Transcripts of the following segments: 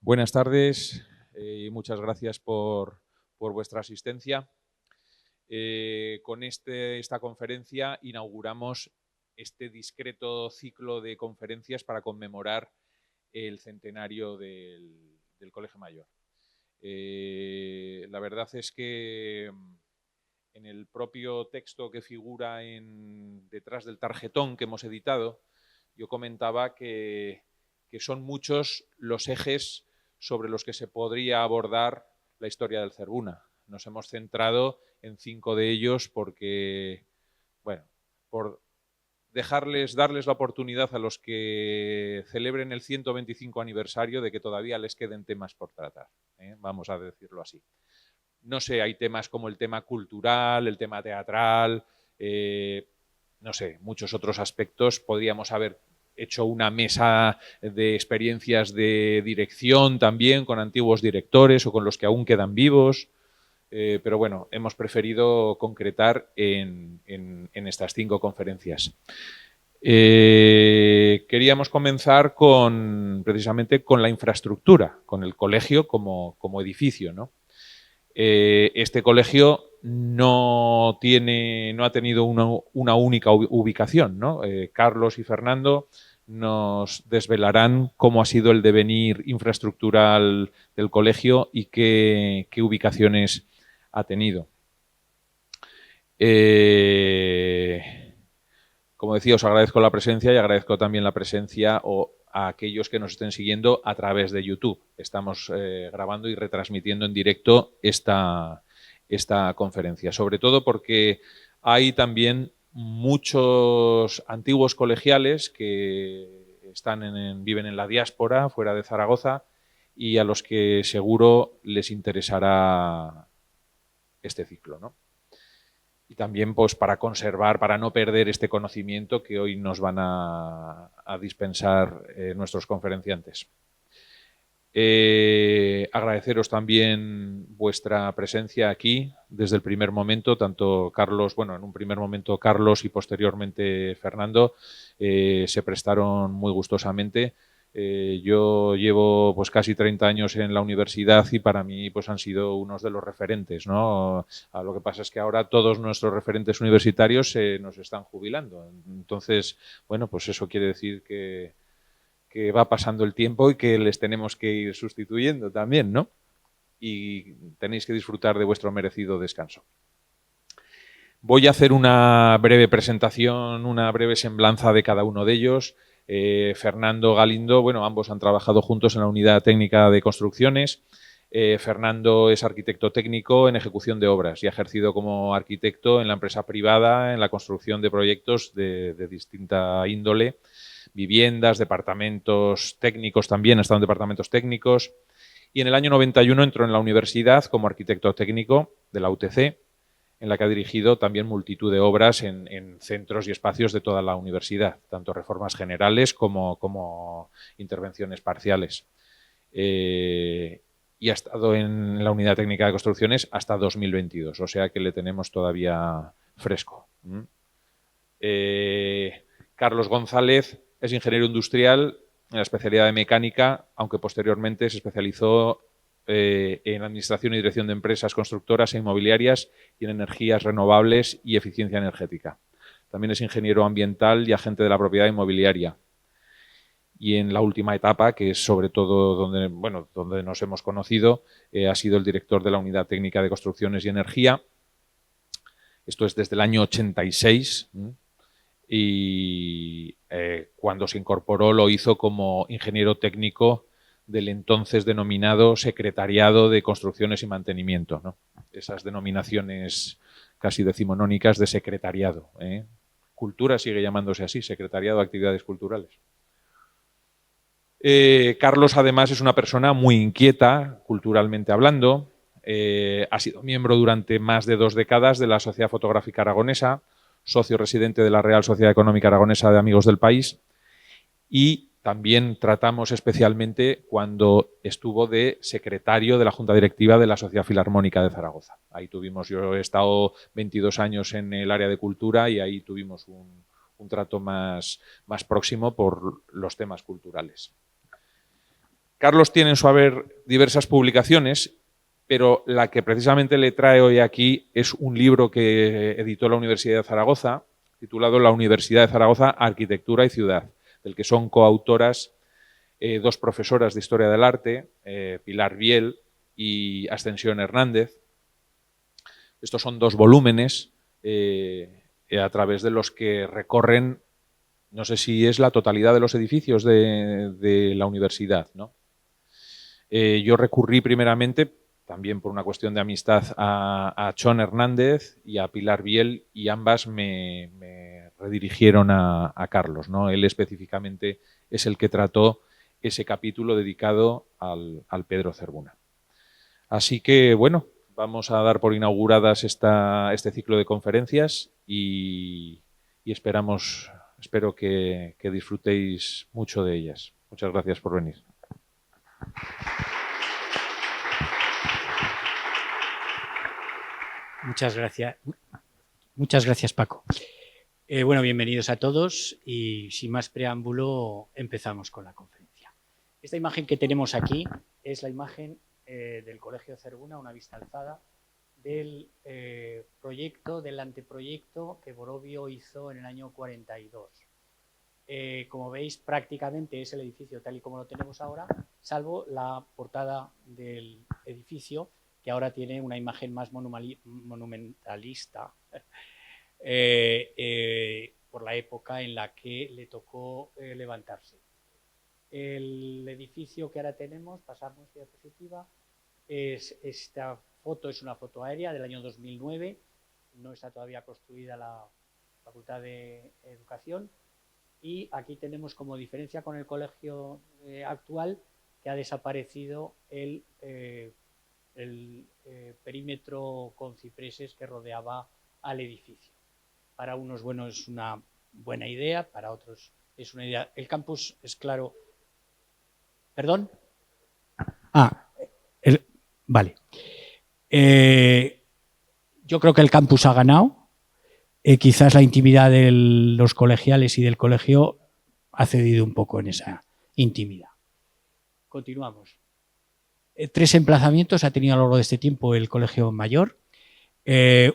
Buenas tardes y muchas gracias por vuestra asistencia. Con esta conferencia inauguramos este discreto ciclo de conferencias para conmemorar el centenario del Colegio Mayor. La verdad es que en el propio texto que figura detrás del tarjetón que hemos editado, yo comentaba que son muchos los ejes sobre los que se podría abordar la historia del Zerbuna. Nos hemos centrado en 5 de ellos porque, bueno, por darles la oportunidad a los que celebren el 125 aniversario de que todavía les queden temas por tratar, vamos a decirlo así. No sé, hay temas como el tema cultural, el tema teatral, no sé, muchos otros aspectos. Podríamos haber hecho una mesa de experiencias de dirección también con antiguos directores o con los que aún quedan vivos. Pero bueno, hemos preferido concretar en estas 5 conferencias. Queríamos comenzar precisamente con la infraestructura, con el colegio como edificio, ¿no? Este colegio no ha tenido una única ubicación, ¿no? Carlos y Fernando nos desvelarán cómo ha sido el devenir infraestructural del colegio y qué ubicaciones ha tenido. Como decía, os agradezco la presencia y agradezco también la presencia a aquellos que nos estén siguiendo a través de YouTube. Estamos grabando y retransmitiendo en directo esta conferencia, sobre todo porque hay también muchos antiguos colegiales que viven en la diáspora, fuera de Zaragoza, y a los que seguro les interesará este ciclo, ¿no? Y también pues para conservar, para no perder este conocimiento que hoy nos van a dispensar nuestros conferenciantes. Agradeceros también vuestra presencia aquí desde el primer momento, tanto Carlos, bueno, en un primer momento Carlos y posteriormente Fernando se prestaron muy gustosamente. Yo llevo pues casi 30 años en la universidad y para mí pues han sido unos de los referentes, ¿no? Lo que pasa es que ahora todos nuestros referentes universitarios nos están jubilando. Entonces, bueno, pues eso quiere decir que va pasando el tiempo y que les tenemos que ir sustituyendo también, ¿no? Y tenéis que disfrutar de vuestro merecido descanso. Voy a hacer una breve presentación, una breve semblanza de cada uno de ellos. Fernando Galindo, bueno, ambos han trabajado juntos en la Unidad Técnica de Construcciones. Fernando es arquitecto técnico en ejecución de obras y ha ejercido como arquitecto en la empresa privada en la construcción de proyectos de distinta índole, viviendas, departamentos técnicos también, ha estado en departamentos técnicos. Y en el año 91 entró en la universidad como arquitecto técnico de la UTC, en la que ha dirigido también multitud de obras en centros y espacios de toda la universidad, tanto reformas generales como intervenciones parciales. Y ha estado en la Unidad Técnica de Construcciones hasta 2022, o sea que le tenemos todavía fresco. Carlos González es ingeniero industrial en la especialidad de mecánica, aunque posteriormente se especializó en administración y dirección de empresas constructoras e inmobiliarias y en energías renovables y eficiencia energética. También es ingeniero ambiental y agente de la propiedad inmobiliaria. Y en la última etapa, que es sobre todo donde nos hemos conocido, ha sido el director de la Unidad Técnica de Construcciones y Energía. Esto es desde el año 86. Y cuando se incorporó lo hizo como ingeniero técnico del entonces denominado Secretariado de Construcciones y Mantenimiento, ¿no? Esas denominaciones casi decimonónicas de secretariado. Cultura sigue llamándose así, Secretariado de Actividades Culturales. Carlos, además, es una persona muy inquieta, culturalmente hablando. Ha sido miembro durante más de 2 décadas de la Sociedad Fotográfica Aragonesa, socio residente de la Real Sociedad Económica Aragonesa de Amigos del País, y también tratamos especialmente cuando estuvo de secretario de la Junta Directiva de la Sociedad Filarmónica de Zaragoza. Ahí yo he estado 22 años en el área de cultura y ahí tuvimos un trato más próximo por los temas culturales. Carlos tiene en su haber diversas publicaciones, pero la que precisamente le trae hoy aquí es un libro que editó la Universidad de Zaragoza, titulado La Universidad de Zaragoza, Arquitectura y Ciudad, del que son coautoras dos profesoras de Historia del Arte, Pilar Biel y Ascensión Hernández. Estos son 2 volúmenes a través de los que recorren, no sé si es la totalidad de los edificios de la universidad, ¿no? Yo recurrí primeramente, también por una cuestión de amistad, a Chon Hernández y a Pilar Biel, y ambas me redirigieron a Carlos, ¿no? Él específicamente es el que trató ese capítulo dedicado al Pedro Zerbuna. Así que, bueno, vamos a dar por inauguradas este ciclo de conferencias y espero que disfrutéis mucho de ellas. Muchas gracias por venir. Muchas gracias, Paco. Bueno, bienvenidos a todos y sin más preámbulo empezamos con la conferencia. Esta imagen que tenemos aquí es la imagen del Colegio Zerbuna, una vista alzada del proyecto, del anteproyecto que Borovio hizo en el año 42. Como veis, prácticamente es el edificio tal y como lo tenemos ahora, salvo la portada del edificio, que ahora tiene una imagen más monumentalista por la época en la que le tocó levantarse. El edificio que ahora tenemos, pasamos diapositiva, esta foto es una foto aérea del año 2009, no está todavía construida la Facultad de Educación, y aquí tenemos como diferencia con el colegio actual que ha desaparecido el perímetro con cipreses que rodeaba al edificio. Para unos, bueno, es una buena idea, para otros es una idea. El campus es claro. ¿Perdón? Vale. Yo creo que el campus ha ganado. Quizás la intimidad de los colegiales y del colegio ha cedido un poco en esa intimidad. Continuamos. 3 emplazamientos ha tenido a lo largo de este tiempo el Colegio Mayor.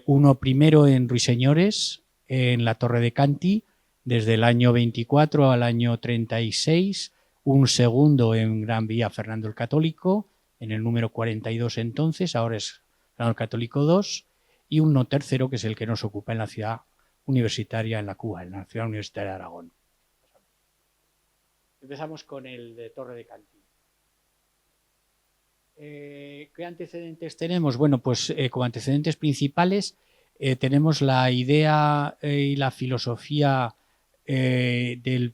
Uno primero en Ruiseñores, en la Torre de Canti, desde el año 24 al año 36. Un segundo en Gran Vía Fernando el Católico, en el número 42 entonces, ahora es Fernando el Católico 2. Y uno tercero, que es el que nos ocupa en la ciudad universitaria, en la Cuba, en la ciudad universitaria de Aragón. Empezamos con el de Torre de Canti. ¿Qué antecedentes tenemos? Bueno, pues como antecedentes principales tenemos la idea y la filosofía de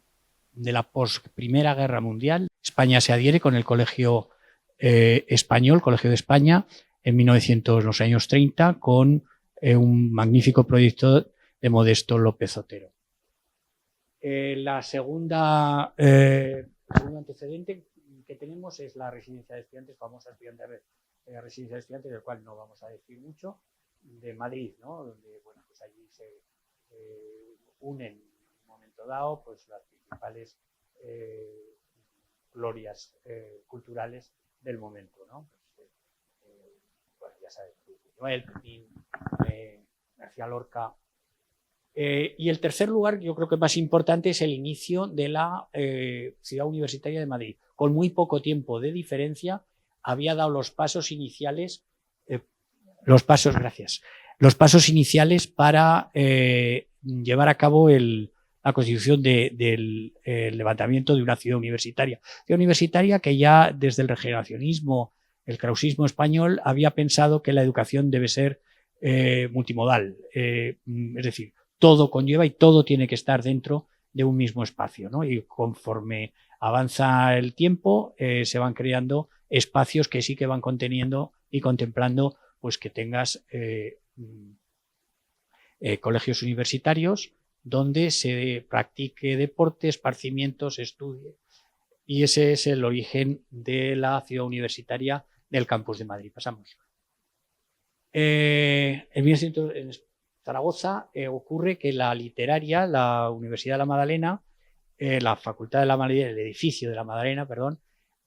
la post-Primera Guerra Mundial. España se adhiere con el Colegio Español, Colegio de España, en 1900, los años 30, con un magnífico proyecto de Modesto López Otero. La segunda segundo antecedente que tenemos es la residencia de estudiantes, famosa residencia de estudiantes, del cual no vamos a decir mucho, de Madrid, ¿no? Donde, bueno, pues allí se unen en un momento dado pues las principales glorias culturales del momento, ¿no? Pues, bueno, ya sabes, Buñuel, Pepín, García Lorca. Y el tercer lugar, yo creo que más importante, es el inicio de la Ciudad Universitaria de Madrid. Con muy poco tiempo de diferencia, había dado los pasos iniciales, los pasos iniciales para llevar a cabo la constitución del levantamiento de una ciudad universitaria. Ciudad universitaria que ya desde el regeneracionismo, el krausismo español, había pensado que la educación debe ser multimodal, es decir, todo conlleva y todo tiene que estar dentro de un mismo espacio, ¿no? Y conforme avanza el tiempo, se van creando espacios que sí que van conteniendo y contemplando pues que tengas colegios universitarios donde se practique deporte, esparcimiento, se estudie. Y ese es el origen de la ciudad universitaria del campus de Madrid. Pasamos. En Zaragoza ocurre que la literaria, la Universidad de la Magdalena, la Facultad de la Magdalena, el edificio de la Magdalena, perdón,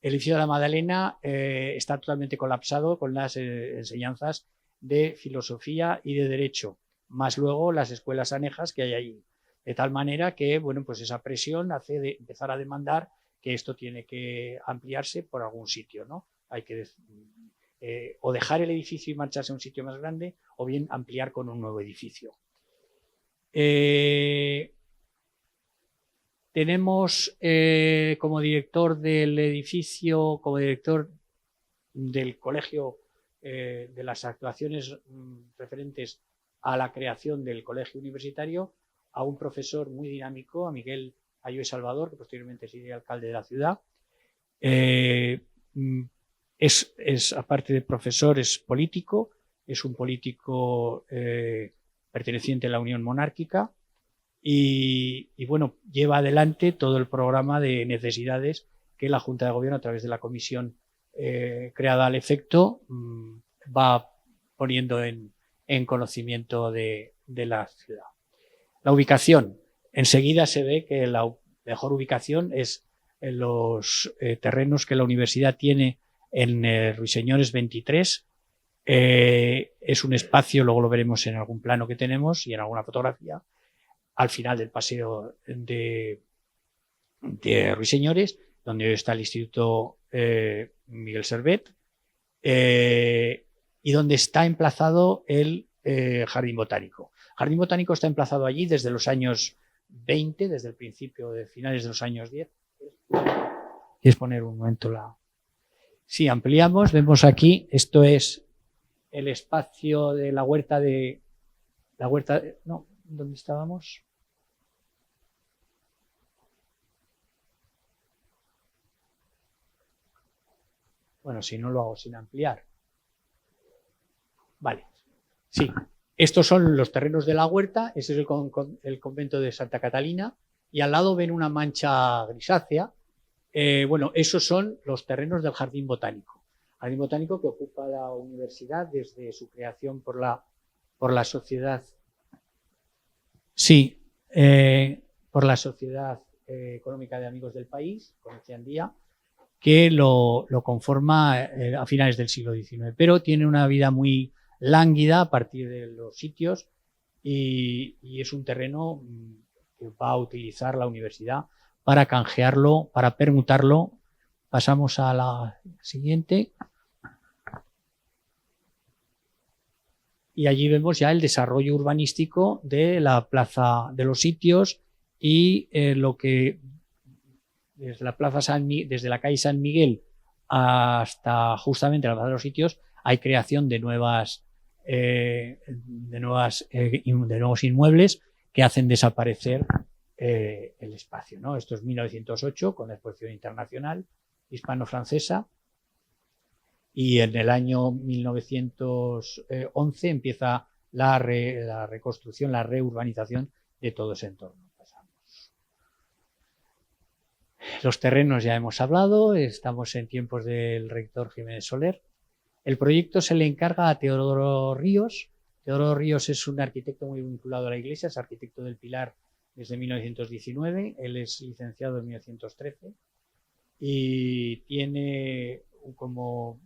El edificio de la Madalena está totalmente colapsado con las enseñanzas de filosofía y de derecho, más luego las escuelas anejas que hay allí. De tal manera que, bueno, pues esa presión hace de empezar a demandar que esto tiene que ampliarse por algún sitio, ¿no? Hay que o dejar el edificio y marcharse a un sitio más grande, o bien ampliar con un nuevo edificio. Tenemos como director del edificio, como director del colegio, de las actuaciones referentes a la creación del colegio universitario, a un profesor muy dinámico, a Miguel Ayue Salvador, que posteriormente sería alcalde de la ciudad. Aparte de profesor, es político, es un político perteneciente a la Unión Monárquica y bueno, lleva adelante todo el programa de necesidades que la Junta de Gobierno, a través de la comisión creada al efecto, va poniendo en conocimiento de la ciudad. La ubicación. Enseguida se ve que la mejor ubicación es en los terrenos que la universidad tiene en Ruiseñores 23. Es un espacio, luego lo veremos en algún plano que tenemos y en alguna fotografía, al final del paseo de Ruiseñores, donde está el Instituto Miguel Servet, y donde está emplazado el Jardín Botánico. El Jardín Botánico está emplazado allí desde los años 20, desde el principio de finales de los años 10. ¿Quieres poner un momento la...? Sí, ampliamos, vemos aquí, esto es el espacio de la huerta de... No, ¿dónde estábamos? Bueno, si no lo hago sin ampliar. Vale, sí. Estos son los terrenos de la huerta, ese es el convento de Santa Catalina, y al lado ven una mancha grisácea. Bueno, esos son los terrenos del Jardín Botánico. Jardín Botánico que ocupa la universidad desde su creación por la sociedad. Sí, por la Sociedad Económica de Amigos del País, Comerciandía, que lo conforma a finales del siglo XIX, pero tiene una vida muy lánguida a partir de los sitios y es un terreno que va a utilizar la universidad para canjearlo, para permutarlo. Pasamos a la siguiente. Y allí vemos ya el desarrollo urbanístico de la plaza de los sitios y lo que desde la calle San Miguel hasta justamente la plaza de los sitios hay creación de nuevos inmuebles que hacen desaparecer el espacio, ¿no? Esto es 1908 con la Exposición Internacional Hispano-Francesa. Y en el año 1911 empieza la reconstrucción, la reurbanización de todo ese entorno. Pasamos. Los terrenos ya hemos hablado, estamos en tiempos del rector Jiménez Soler. El proyecto se le encarga a Teodoro Ríos. Teodoro Ríos es un arquitecto muy vinculado a la Iglesia, es arquitecto del Pilar desde 1919, él es licenciado en 1913 y tiene como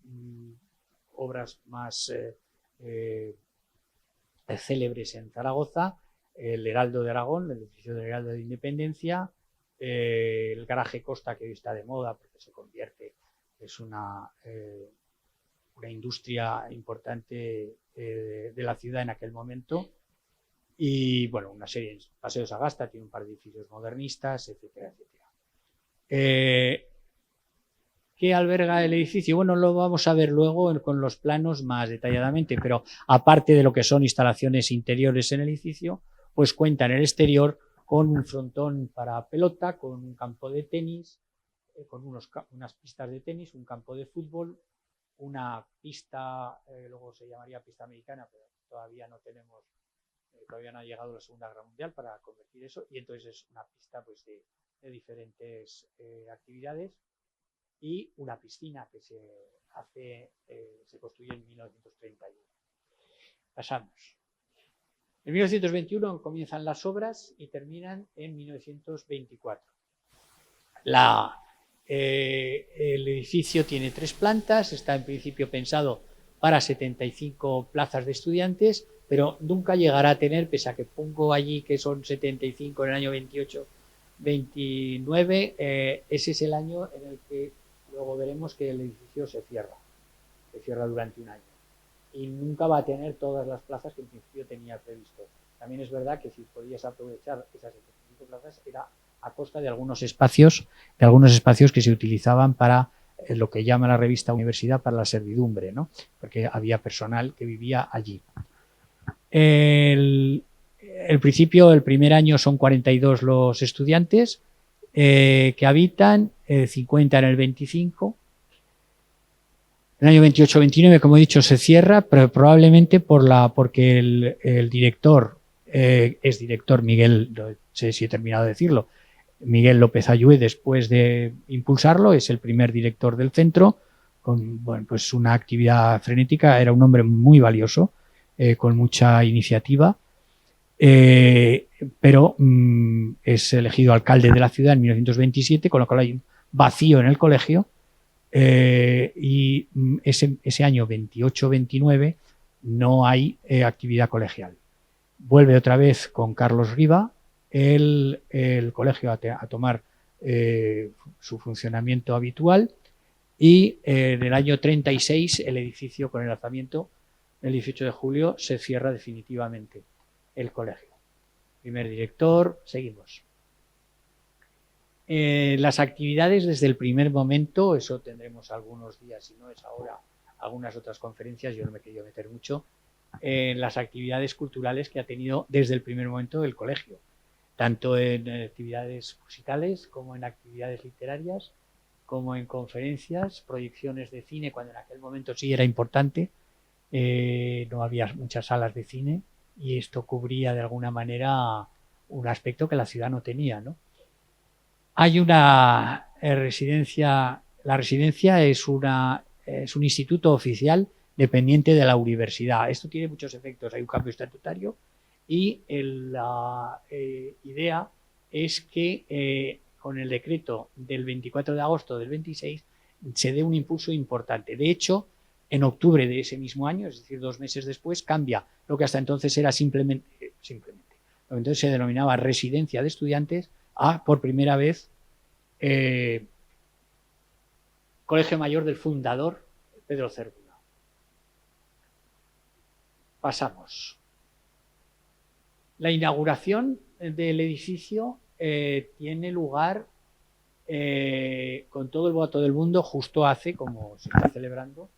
obras más célebres en Zaragoza, el Heraldo de Aragón, el edificio del Heraldo de Independencia, el garaje Costa, que hoy está de moda porque se convierte, es una industria importante de la ciudad en aquel momento, y bueno, una serie de paseos Sagasta, tiene un par de edificios modernistas, etcétera, etcétera. ¿Qué alberga el edificio? Bueno, lo vamos a ver luego con los planos más detalladamente, pero aparte de lo que son instalaciones interiores en el edificio, pues cuenta en el exterior con un frontón para pelota, con un campo de tenis, con unas pistas de tenis, un campo de fútbol, una pista, luego se llamaría pista americana, pero todavía no tenemos, todavía no ha llegado la Segunda Guerra Mundial para convertir eso, y entonces es una pista pues de diferentes actividades. Y una piscina que se construye en 1931. Pasamos. En 1921 comienzan las obras y terminan en 1924. El edificio tiene 3 plantas, está en principio pensado para 75 plazas de estudiantes, pero nunca llegará a tener, pese a que pongo allí que son 75 en el año 28-29, ese es el año en el que luego veremos que el edificio se cierra durante un año. Y nunca va a tener todas las plazas que en principio tenía previsto. También es verdad que si podías aprovechar esas 75 plazas era a costa de algunos espacios que se utilizaban para lo que llama la revista Universidad para la servidumbre, ¿no? Porque había personal que vivía allí. El primer año son 42 los estudiantes que habitan, 50 en el 25. En el año 28-29, como he dicho, se cierra, pero probablemente porque el director, es director Miguel, no sé si he terminado de decirlo, Miguel López Ayué, después de impulsarlo, es el primer director del centro, con pues una actividad frenética, era un hombre muy valioso, con mucha iniciativa, pero es elegido alcalde de la ciudad en 1927, con lo cual hay un vacío en el colegio, y ese año 28-29 no hay actividad colegial. Vuelve otra vez con Carlos Riba el colegio a tomar su funcionamiento habitual, y en el año 36 el edificio, con el lanzamiento el 18 de julio, se cierra definitivamente el colegio. Primer director, seguimos. Las actividades desde el primer momento, eso tendremos algunos días, si no es ahora, algunas otras conferencias, yo no me he querido meter mucho, las actividades culturales que ha tenido desde el primer momento el colegio, tanto en actividades musicales como en actividades literarias, como en conferencias, proyecciones de cine, cuando en aquel momento sí era importante, no había muchas salas de cine y esto cubría de alguna manera un aspecto que la ciudad no tenía, ¿no? Hay una residencia, la residencia es un instituto oficial dependiente de la universidad. Esto tiene muchos efectos, hay un cambio estatutario y la idea es que con el decreto del 24 de agosto del 26 se dé un impulso importante. De hecho, en octubre de ese mismo año, es decir, 2 meses después, cambia lo que hasta entonces era simplemente lo que entonces se denominaba residencia de estudiantes, a, por primera vez, Colegio Mayor del fundador Pedro Cérvula. Pasamos. La inauguración del edificio tiene lugar con todo el voto del mundo justo hace, como se está celebrando,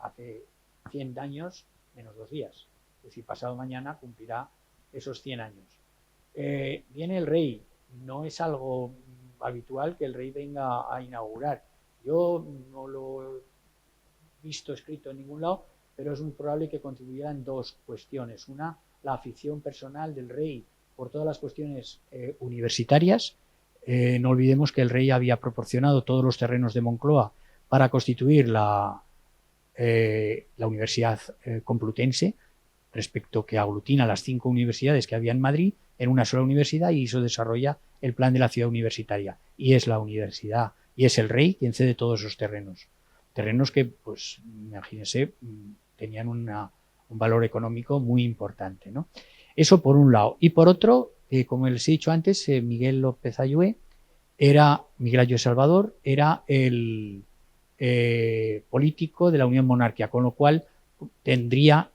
hace 100 años menos 2 días. Es decir, pasado mañana cumplirá esos 100 años. Viene el rey, no es algo habitual que el rey venga a inaugurar. Yo no lo he visto escrito en ningún lado, pero es muy probable que contribuyeran 2 cuestiones. Una, la afición personal del rey por todas las cuestiones universitarias. No olvidemos que el rey había proporcionado todos los terrenos de Moncloa para constituir la Universidad Complutense, respecto que aglutina las 5 universidades que había en Madrid en una sola universidad, y eso desarrolla el plan de la ciudad universitaria. Y es la universidad, y es el rey quien cede todos esos terrenos. Terrenos que, pues, imagínense, tenían un valor económico muy importante, ¿no? Eso por un lado. Y por otro, como les he dicho antes, Miguel López Ayué Miguel Ayué Salvador era el político de la Unión Monárquica, con lo cual tenía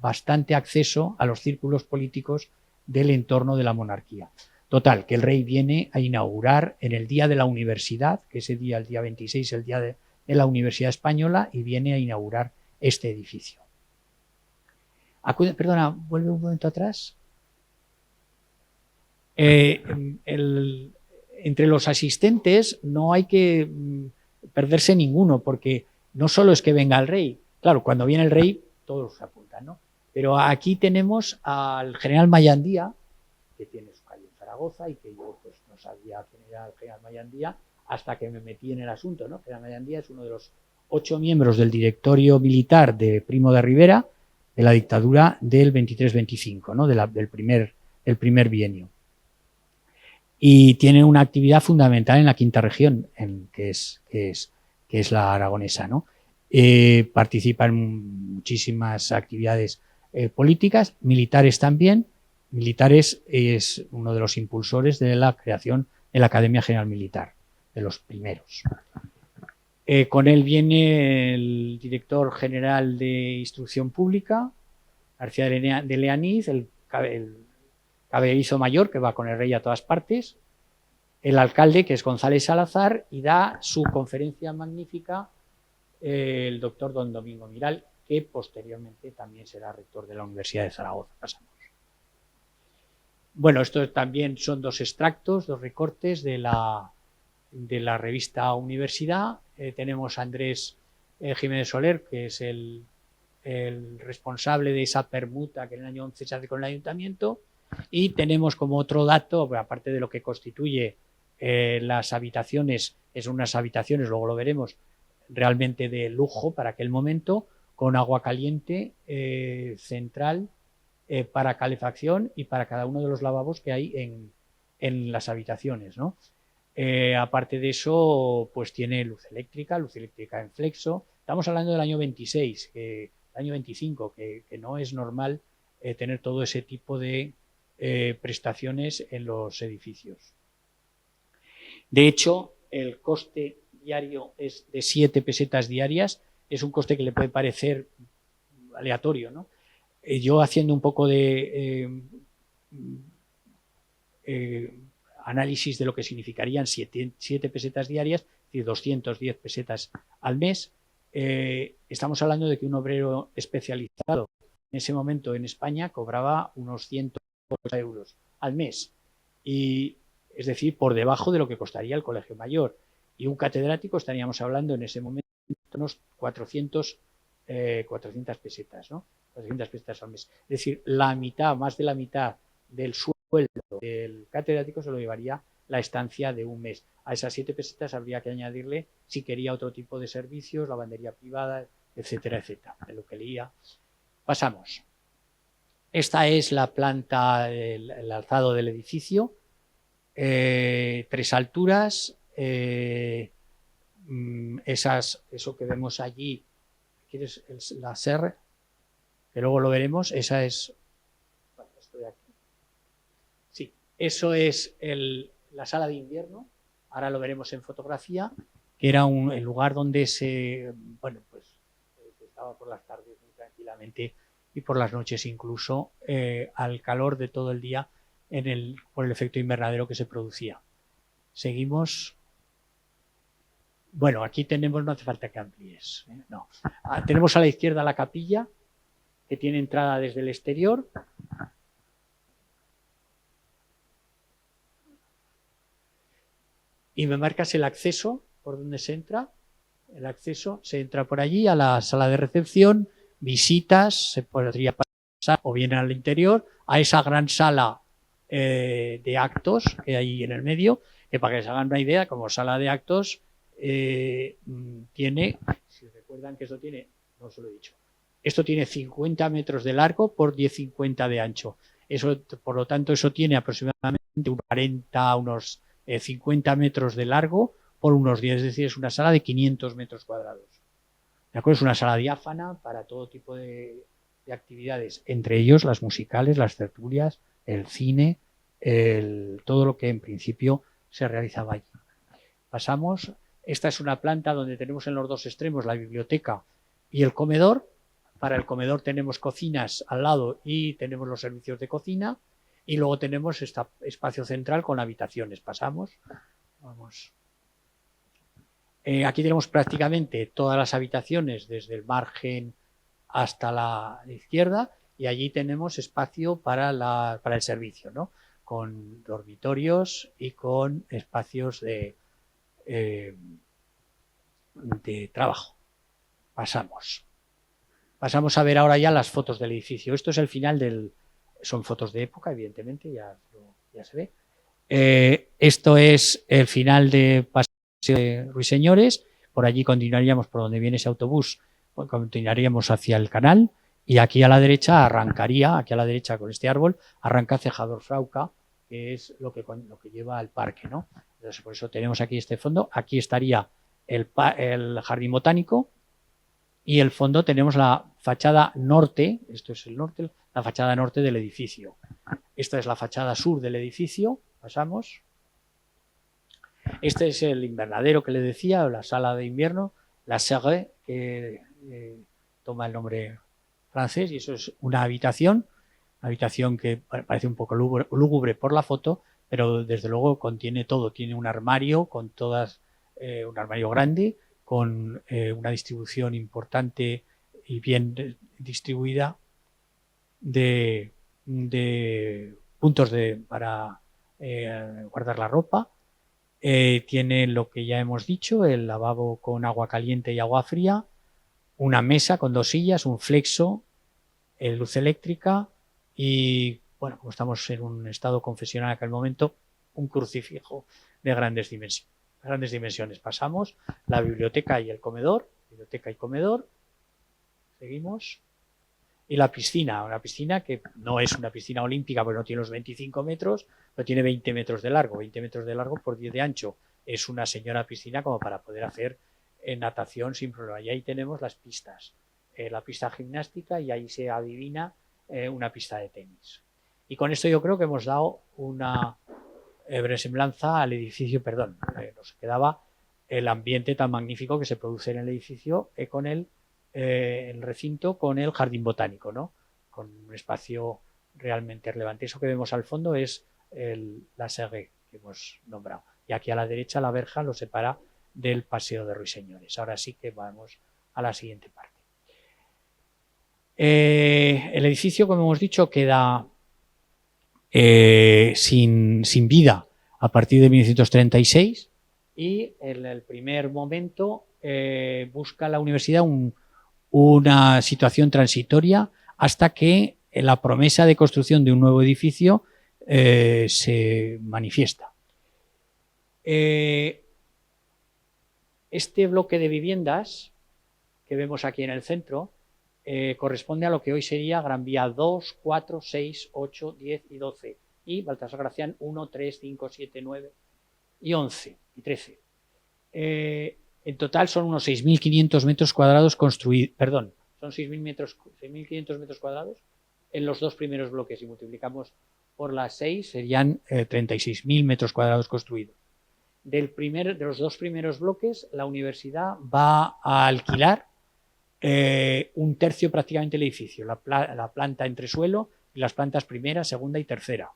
bastante acceso a los círculos políticos del entorno de la monarquía. Total, que el rey viene a inaugurar en el día de la universidad, que ese día, el día 26, el día de la Universidad Española, y viene a inaugurar este edificio. Perdona, vuelve un momento atrás. Entre los asistentes no hay que perderse ninguno, porque no solo es que venga el rey. Claro, cuando viene el rey, todos se apuntan, ¿no? Pero aquí tenemos al general Mayandía, que tiene su calle en Zaragoza, y que yo pues no sabía quién era el general Mayandía hasta que me metí en el asunto, ¿no? El general Mayandía es uno de los 8 miembros del directorio militar de Primo de Rivera, de la dictadura del 23-25, ¿no? Del primer bienio. y tiene una actividad fundamental en la quinta región, que es la aragonesa, ¿no? Participa en muchísimas actividades políticas, militares también. Militares es uno de los impulsores de la creación de la Academia General Militar, de los primeros. Con él viene el director general de Instrucción Pública, García de Leaniz, el caballerizo mayor, que va con el rey a todas partes, el alcalde, que es González Salazar, y da su conferencia magnífica el doctor don Domingo Miral, que posteriormente también será rector de la Universidad de Zaragoza. Pasamos. Bueno, esto también son dos extractos, dos recortes de la revista Universidad. Tenemos a Andrés Jiménez Soler, que es el responsable de esa permuta que en el año 11 se hace con el ayuntamiento, y tenemos como otro dato, aparte de lo que constituye las habitaciones, es unas habitaciones, luego lo veremos, realmente de lujo para aquel momento, con agua caliente central para calefacción y para cada uno de los lavabos que hay en las habitaciones, ¿no? Aparte de eso, pues tiene luz eléctrica en flexo. Estamos hablando del año 26, año 25, que no es normal tener todo ese tipo de prestaciones en los edificios. De hecho, el coste diario es de 7 pesetas diarias. Es un coste que le puede parecer aleatorio, ¿no? Yo haciendo un poco de análisis de lo que significarían 7 pesetas diarias, es decir, 210 pesetas al mes, estamos hablando de que un obrero especializado en ese momento en España cobraba unos 100 euros al mes, y es decir, por debajo de lo que costaría el colegio mayor, y un catedrático estaríamos hablando en ese momento de unos 400 pesetas, ¿no? 400 pesetas al mes. Es decir, la mitad, más de la mitad del sueldo del catedrático se lo llevaría la estancia de un mes. A esas 7 pesetas habría que añadirle, si quería, otro tipo de servicios, lavandería privada, etcétera, etcétera, de lo que leía. Pasamos. Esta es la planta, el alzado del edificio. 3 alturas. Eso que vemos allí, ¿quieres la SER? Que luego lo veremos. Esa es... Bueno, estoy aquí. Sí, eso es la sala de invierno. Ahora lo veremos en fotografía, que era el lugar donde se estaba por las tardes muy tranquilamente y por las noches incluso al calor de todo el día por el efecto invernadero que se producía. Seguimos. Bueno, aquí tenemos, no hace falta que amplíes, no. Tenemos a la izquierda la capilla, que tiene entrada desde el exterior. Y me marcas el acceso por donde se entra. El acceso se entra por allí a la sala de recepción, visitas, se podría pasar o bien al interior, a esa gran sala de actos que hay en el medio, que para que se hagan una idea, como sala de actos tiene, si recuerdan que esto tiene, no os lo he dicho, esto tiene 50 metros de largo por 10,50 de ancho. Eso, por lo tanto, eso tiene aproximadamente unos 50 metros de largo por unos 10, es decir, es una sala de 500 metros cuadrados. ¿De acuerdo? Es una sala diáfana para todo tipo de actividades, entre ellos las musicales, las tertulias, el cine, todo lo que en principio se realizaba allí. Pasamos. Esta es una planta donde tenemos en los dos extremos la biblioteca y el comedor. Para el comedor tenemos cocinas al lado y tenemos los servicios de cocina, y luego tenemos este espacio central con habitaciones. Pasamos. Vamos. Aquí tenemos prácticamente todas las habitaciones desde el margen hasta la izquierda, y allí tenemos espacio para el servicio, ¿no? Con dormitorios y con espacios de trabajo. Pasamos a ver ahora ya las fotos del edificio. Esto es el final son fotos de época, evidentemente, ya se ve. Esto es el final de Paseo de Ruiseñores. Por allí continuaríamos por donde viene ese autobús, continuaríamos hacia el canal, y aquí a la derecha arrancaría, aquí a la derecha con este árbol, arranca Cejador Frauca, que es lo que lleva al parque, ¿no? Entonces, por eso tenemos aquí este fondo. Aquí estaría el jardín botánico y el fondo tenemos la fachada norte, esto es el norte, la fachada norte del edificio. Esta es la fachada sur del edificio, pasamos. Este es el invernadero que le decía, o la sala de invierno, la serre, que toma el nombre francés, y eso es una habitación que parece un poco lúgubre por la foto, pero desde luego contiene todo. Tiene un armario con todas, un armario grande, con una distribución importante y bien distribuida de puntos para guardar la ropa. Tiene lo que ya hemos dicho, el lavabo con agua caliente y agua fría, una mesa con 2 sillas, un flexo, luz eléctrica y, bueno, como estamos en un estado confesional en aquel momento, un crucifijo de grandes dimensiones. Pasamos la biblioteca y el comedor, seguimos. Y la piscina, una piscina que no es una piscina olímpica porque no tiene los 25 metros, pero tiene 20 metros de largo, 20 metros de largo por 10 de ancho. Es una señora piscina como para poder hacer natación sin problema. Y ahí tenemos las pistas, la pista gimnástica, y ahí se adivina una pista de tenis. Y con esto yo creo que hemos dado una versemblanza al edificio, nos quedaba el ambiente tan magnífico que se produce en el edificio con el recinto, con el jardín botánico, ¿no? Con un espacio realmente relevante. Eso que vemos al fondo es la serre que hemos nombrado. Y aquí a la derecha la verja lo separa del paseo de Ruiseñores. Ahora sí que vamos a la siguiente parte. El edificio, como hemos dicho, queda sin vida a partir de 1936 y en el primer momento busca la universidad una situación transitoria hasta que la promesa de construcción de un nuevo edificio se manifiesta. Este bloque de viviendas que vemos aquí en el centro corresponde a lo que hoy sería Gran Vía 2, 4, 6, 8, 10 y 12 y Baltasar Gracián 1, 3, 5, 7, 9 y 11 y 13. En total son unos 6.500 metros cuadrados construidos, son 6.500 metros cuadrados en los 2 primeros bloques y multiplicamos por las 6 serían 36.000 metros cuadrados construidos. De los 2 primeros bloques la universidad va a alquilar un tercio prácticamente del edificio, la planta entresuelo y las plantas primera, segunda y tercera.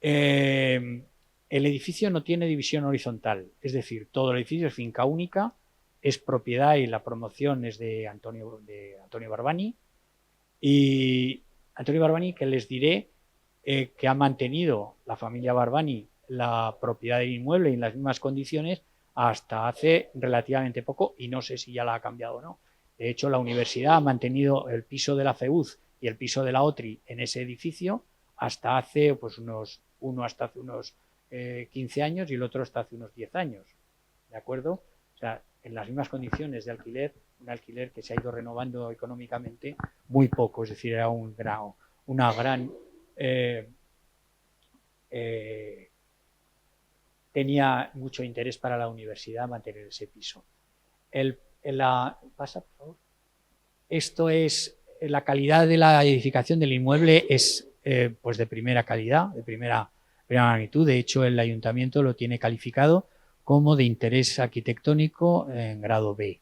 El edificio no tiene división horizontal, es decir, todo el edificio es finca única, es propiedad y la promoción es de Antonio Barbani. Y Antonio Barbani, que les diré que ha mantenido la familia Barbani la propiedad del inmueble en las mismas condiciones hasta hace relativamente poco y no sé si ya la ha cambiado o no. De hecho, la universidad ha mantenido el piso de la FEUD y el piso de la OTRI en ese edificio hasta hace uno hasta hace unos 15 años y el otro hasta hace unos 10 años. ¿De acuerdo? O sea, en las mismas condiciones de alquiler, un alquiler que se ha ido renovando económicamente muy poco, es decir, era una gran tenía mucho interés para la universidad mantener ese piso. Pasa, por favor. Esto es la calidad de la edificación del inmueble, es pues de primera calidad, de primera magnitud. De hecho, el ayuntamiento lo tiene calificado como de interés arquitectónico en grado B.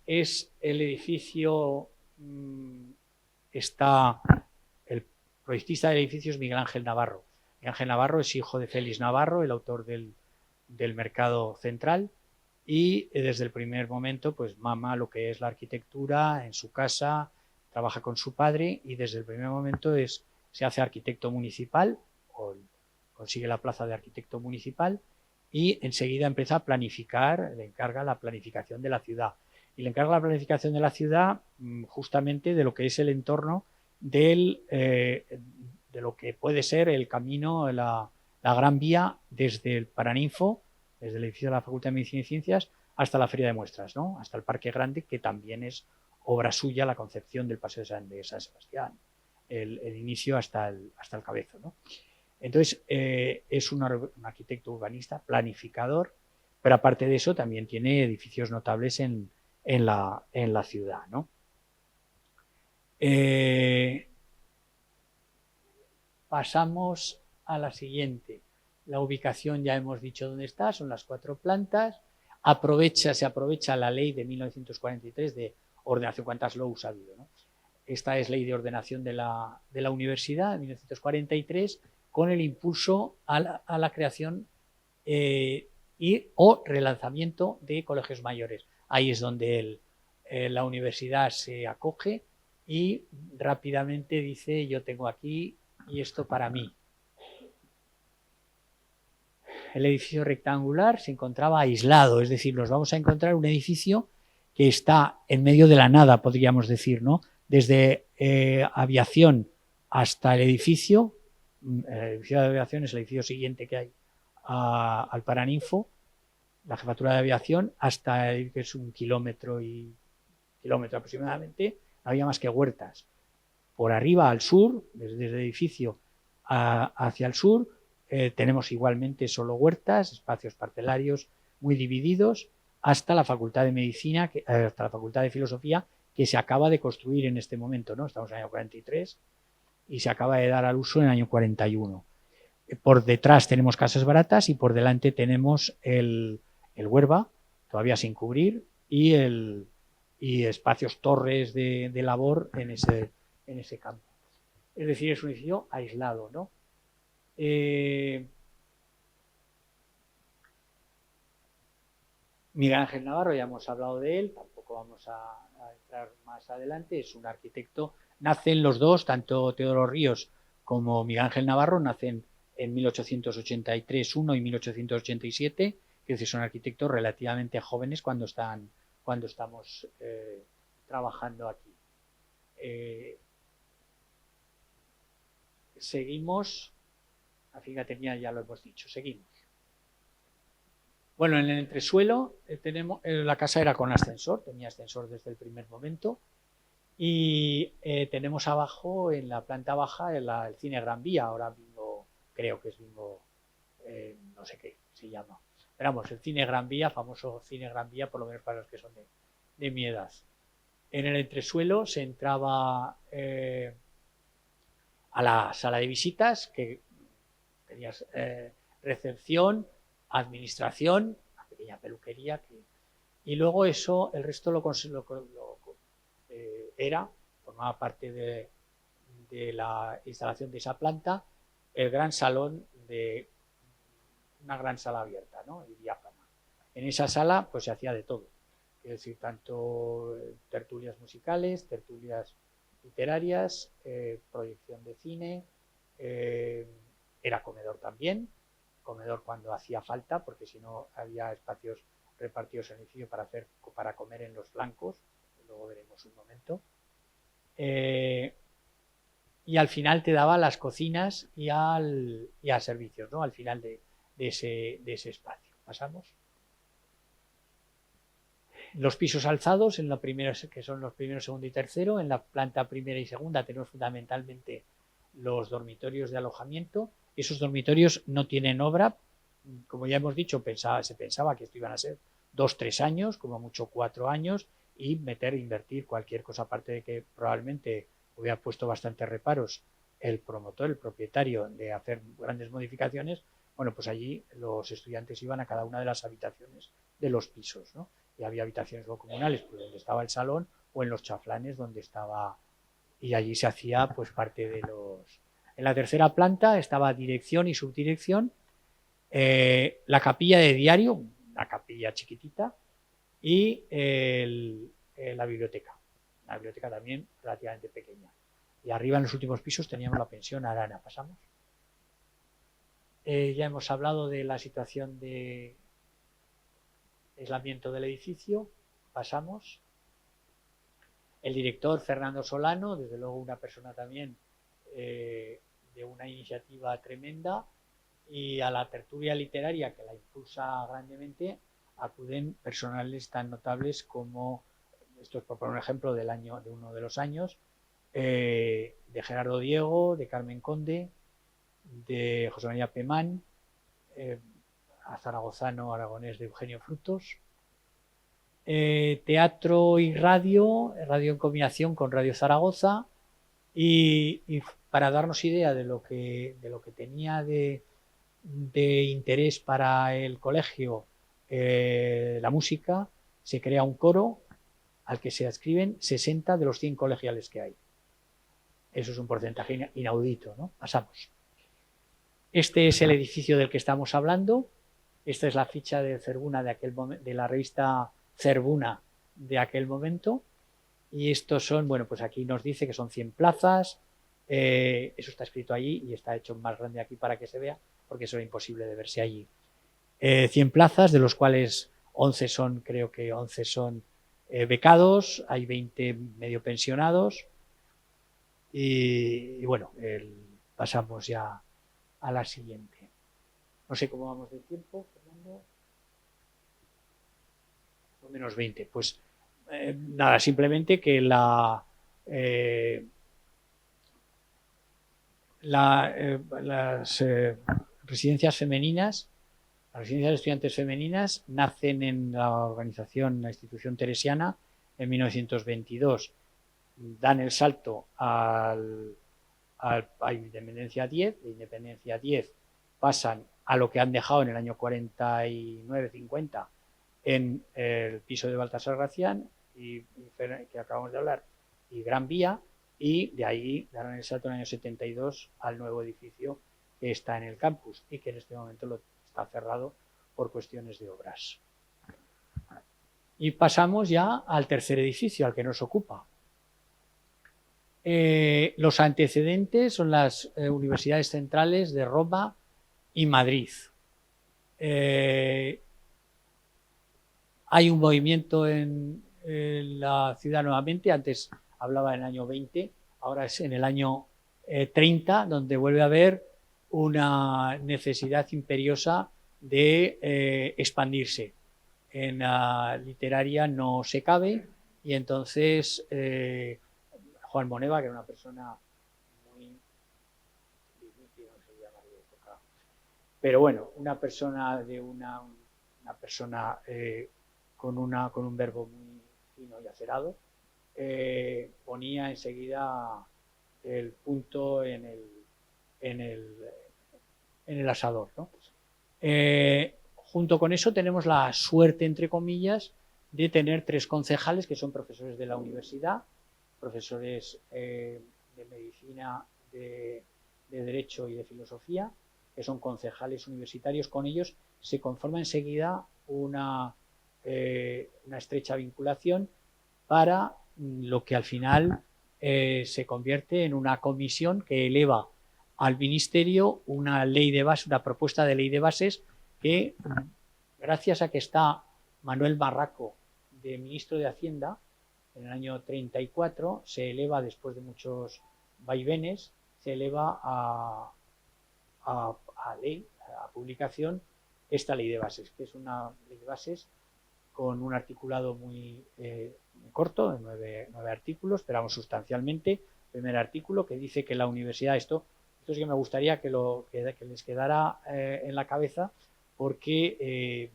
Es el edificio, el proyectista del edificio es Miguel Ángel Navarro. Miguel Ángel Navarro es hijo de Félix Navarro, el autor del Mercado Central, y desde el primer momento pues mama lo que es la arquitectura en su casa, trabaja con su padre y desde el primer momento se hace arquitecto municipal, o consigue la plaza de arquitecto municipal y enseguida empieza a planificar, le encarga la planificación de la ciudad. Y le encarga la planificación de la ciudad justamente de lo que es el entorno de lo que puede ser el camino, la Gran Vía desde el Paraninfo, desde el edificio de la Facultad de Medicina y Ciencias hasta la Feria de Muestras, ¿no? Hasta el Parque Grande, que también es obra suya la concepción del Paseo de San Sebastián. el inicio hasta el cabezo, ¿no? Entonces, es un arquitecto urbanista, planificador, pero aparte de eso también tiene edificios notables en la ciudad, ¿no? Pasamos a la siguiente. La ubicación ya hemos dicho dónde está, son las 4 plantas. Se aprovecha la ley de 1943 de ordenación, cuántas LOUs ha habido, ¿no? Esta es ley de ordenación de la universidad de 1943, con el impulso a la creación o relanzamiento de colegios mayores. Ahí es donde la universidad se acoge y rápidamente dice: yo tengo aquí y esto para mí. El edificio rectangular se encontraba aislado, es decir, nos vamos a encontrar un edificio que está en medio de la nada, podríamos decir, ¿no? Desde aviación hasta el edificio de aviación es el edificio siguiente que hay al Paraninfo, la jefatura de aviación, hasta que es 1 kilómetro aproximadamente, no había más que huertas. Por arriba al sur, desde el edificio hacia el sur, tenemos igualmente solo huertas, espacios parcelarios muy divididos, hasta la Facultad de Medicina, hasta la Facultad de Filosofía, que se acaba de construir en este momento, ¿no? Estamos en el año 43 y se acaba de dar al uso en el año 41. Por detrás tenemos casas baratas y por delante tenemos el Huerva, todavía sin cubrir, y espacios, torres de labor en ese campo. Es decir, es un edificio aislado, ¿no? Miguel Ángel Navarro, ya hemos hablado de él, tampoco vamos a entrar más adelante, es un arquitecto. Nacen los dos, tanto Teodoro Ríos como Miguel Ángel Navarro, nacen en 1883 uno y 1887, que es decir, son arquitectos relativamente jóvenes cuando estamos trabajando aquí. Seguimos, fíjate, ya lo hemos dicho, seguimos. Bueno, en el entresuelo la casa era con ascensor, tenía ascensor desde el primer momento, y tenemos abajo, en la planta baja, el cine Gran Vía, ahora Bingo, creo que es Bingo, no sé qué se llama. Pero vamos, el cine Gran Vía, famoso cine Gran Vía, por lo menos para los que son de mi edad. En el entresuelo se entraba a la sala de visitas, que tenías recepción, administración, una pequeña peluquería, y luego eso, el resto formaba parte de la instalación de esa planta, el gran salón de una gran sala abierta, ¿no? Y diáfana. En esa sala pues se hacía de todo, es decir, tanto tertulias musicales, tertulias literarias, proyección de cine, era comedor también, comedor cuando hacía falta, porque si no había espacios repartidos en el edificio para comer en los flancos, luego veremos un momento. Y al final te daba las cocinas y a servicios, ¿no? Al final de ese espacio. Pasamos. Los pisos alzados, que son los primero, segundo y tercero. En la planta primera y segunda tenemos fundamentalmente los dormitorios de alojamiento. Esos dormitorios no tienen obra. Como ya hemos dicho, se pensaba que esto iban a ser 2-3 años, como mucho 4 años, y invertir cualquier cosa, aparte de que probablemente hubiera puesto bastantes reparos el promotor, el propietario, de hacer grandes modificaciones. Bueno, pues allí los estudiantes iban a cada una de las habitaciones de los pisos, ¿no? Y había habitaciones comunales, pues, donde estaba el salón, o en los chaflanes donde estaba, y allí se hacía pues parte de los... En la tercera planta estaba dirección y subdirección, la capilla de diario, una capilla chiquitita, y la biblioteca también relativamente pequeña. Y arriba en los últimos pisos teníamos la pensión Arana. Pasamos. Ya hemos hablado de la situación de aislamiento del edificio. Pasamos. El director Fernando Solano, desde luego una persona también de una iniciativa tremenda, y a la tertulia literaria, que la impulsa grandemente, acuden personales tan notables como, esto es por poner un ejemplo de uno de los años, de Gerardo Diego, de Carmen Conde, de José María Pemán, a zaragozano aragonés de Eugenio Frutos, teatro y radio en combinación con Radio Zaragoza, y para darnos idea de lo que tenía de interés para el colegio la música, se crea un coro al que se adscriben 60 de los 100 colegiales que hay. Eso es un porcentaje inaudito, ¿no? Pasamos. Este es el edificio del que estamos hablando. Esta es la ficha de Cerbuna de la revista Cerbuna de aquel momento. Y estos son, bueno, pues aquí nos dice que son 100 plazas. Eso está escrito allí y está hecho más grande aquí para que se vea, porque eso era imposible de verse allí. 100 plazas, de los cuales 11 son, creo que 11 son becados, hay 20 medio pensionados. Y bueno, pasamos ya a la siguiente. No sé cómo vamos de tiempo, Fernando. Menos 20. Pues nada, simplemente que las residencias femeninas, las residencias de estudiantes femeninas nacen en la institución teresiana en 1922. Dan el salto a Independencia 10, de Independencia 10 pasan a lo que han dejado en el año 49-50 en el piso de Baltasar Gracián, que acabamos de hablar, y Gran Vía, y de ahí darán el salto en el año 72 al nuevo edificio que está en el campus y que en este momento está cerrado por cuestiones de obras. Y pasamos ya al tercer edificio, al que nos ocupa. Los antecedentes son las universidades centrales de Roma y Madrid. Hay un movimiento en la ciudad nuevamente, antes hablaba en el año 20, ahora es en el año 30, donde vuelve a haber una necesidad imperiosa de expandirse. En la literaria no se cabe y entonces Juan Moneva, que era una persona muy difícil, no sé llamar de época, pero bueno, una persona con un verbo muy fino y acerado, ponía enseguida el punto en el asador, ¿no? Junto con eso tenemos la suerte, entre comillas, de tener 3 concejales que son profesores de la universidad, profesores de medicina, de derecho y de filosofía, que son concejales universitarios. Con ellos se conforma enseguida una estrecha vinculación para lo que al final se convierte en una comisión que eleva al Ministerio una ley de bases, una propuesta de ley de bases que, gracias a que está Manuel Barraco de ministro de Hacienda en el año 34, se eleva, después de muchos vaivenes, se eleva a ley, a publicación, esta ley de bases, que es una ley de bases con un articulado muy corto, de 9 artículos, pero vamos, sustancialmente. Primer artículo que dice que la universidad, esto sí que me gustaría que les quedara en la cabeza, porque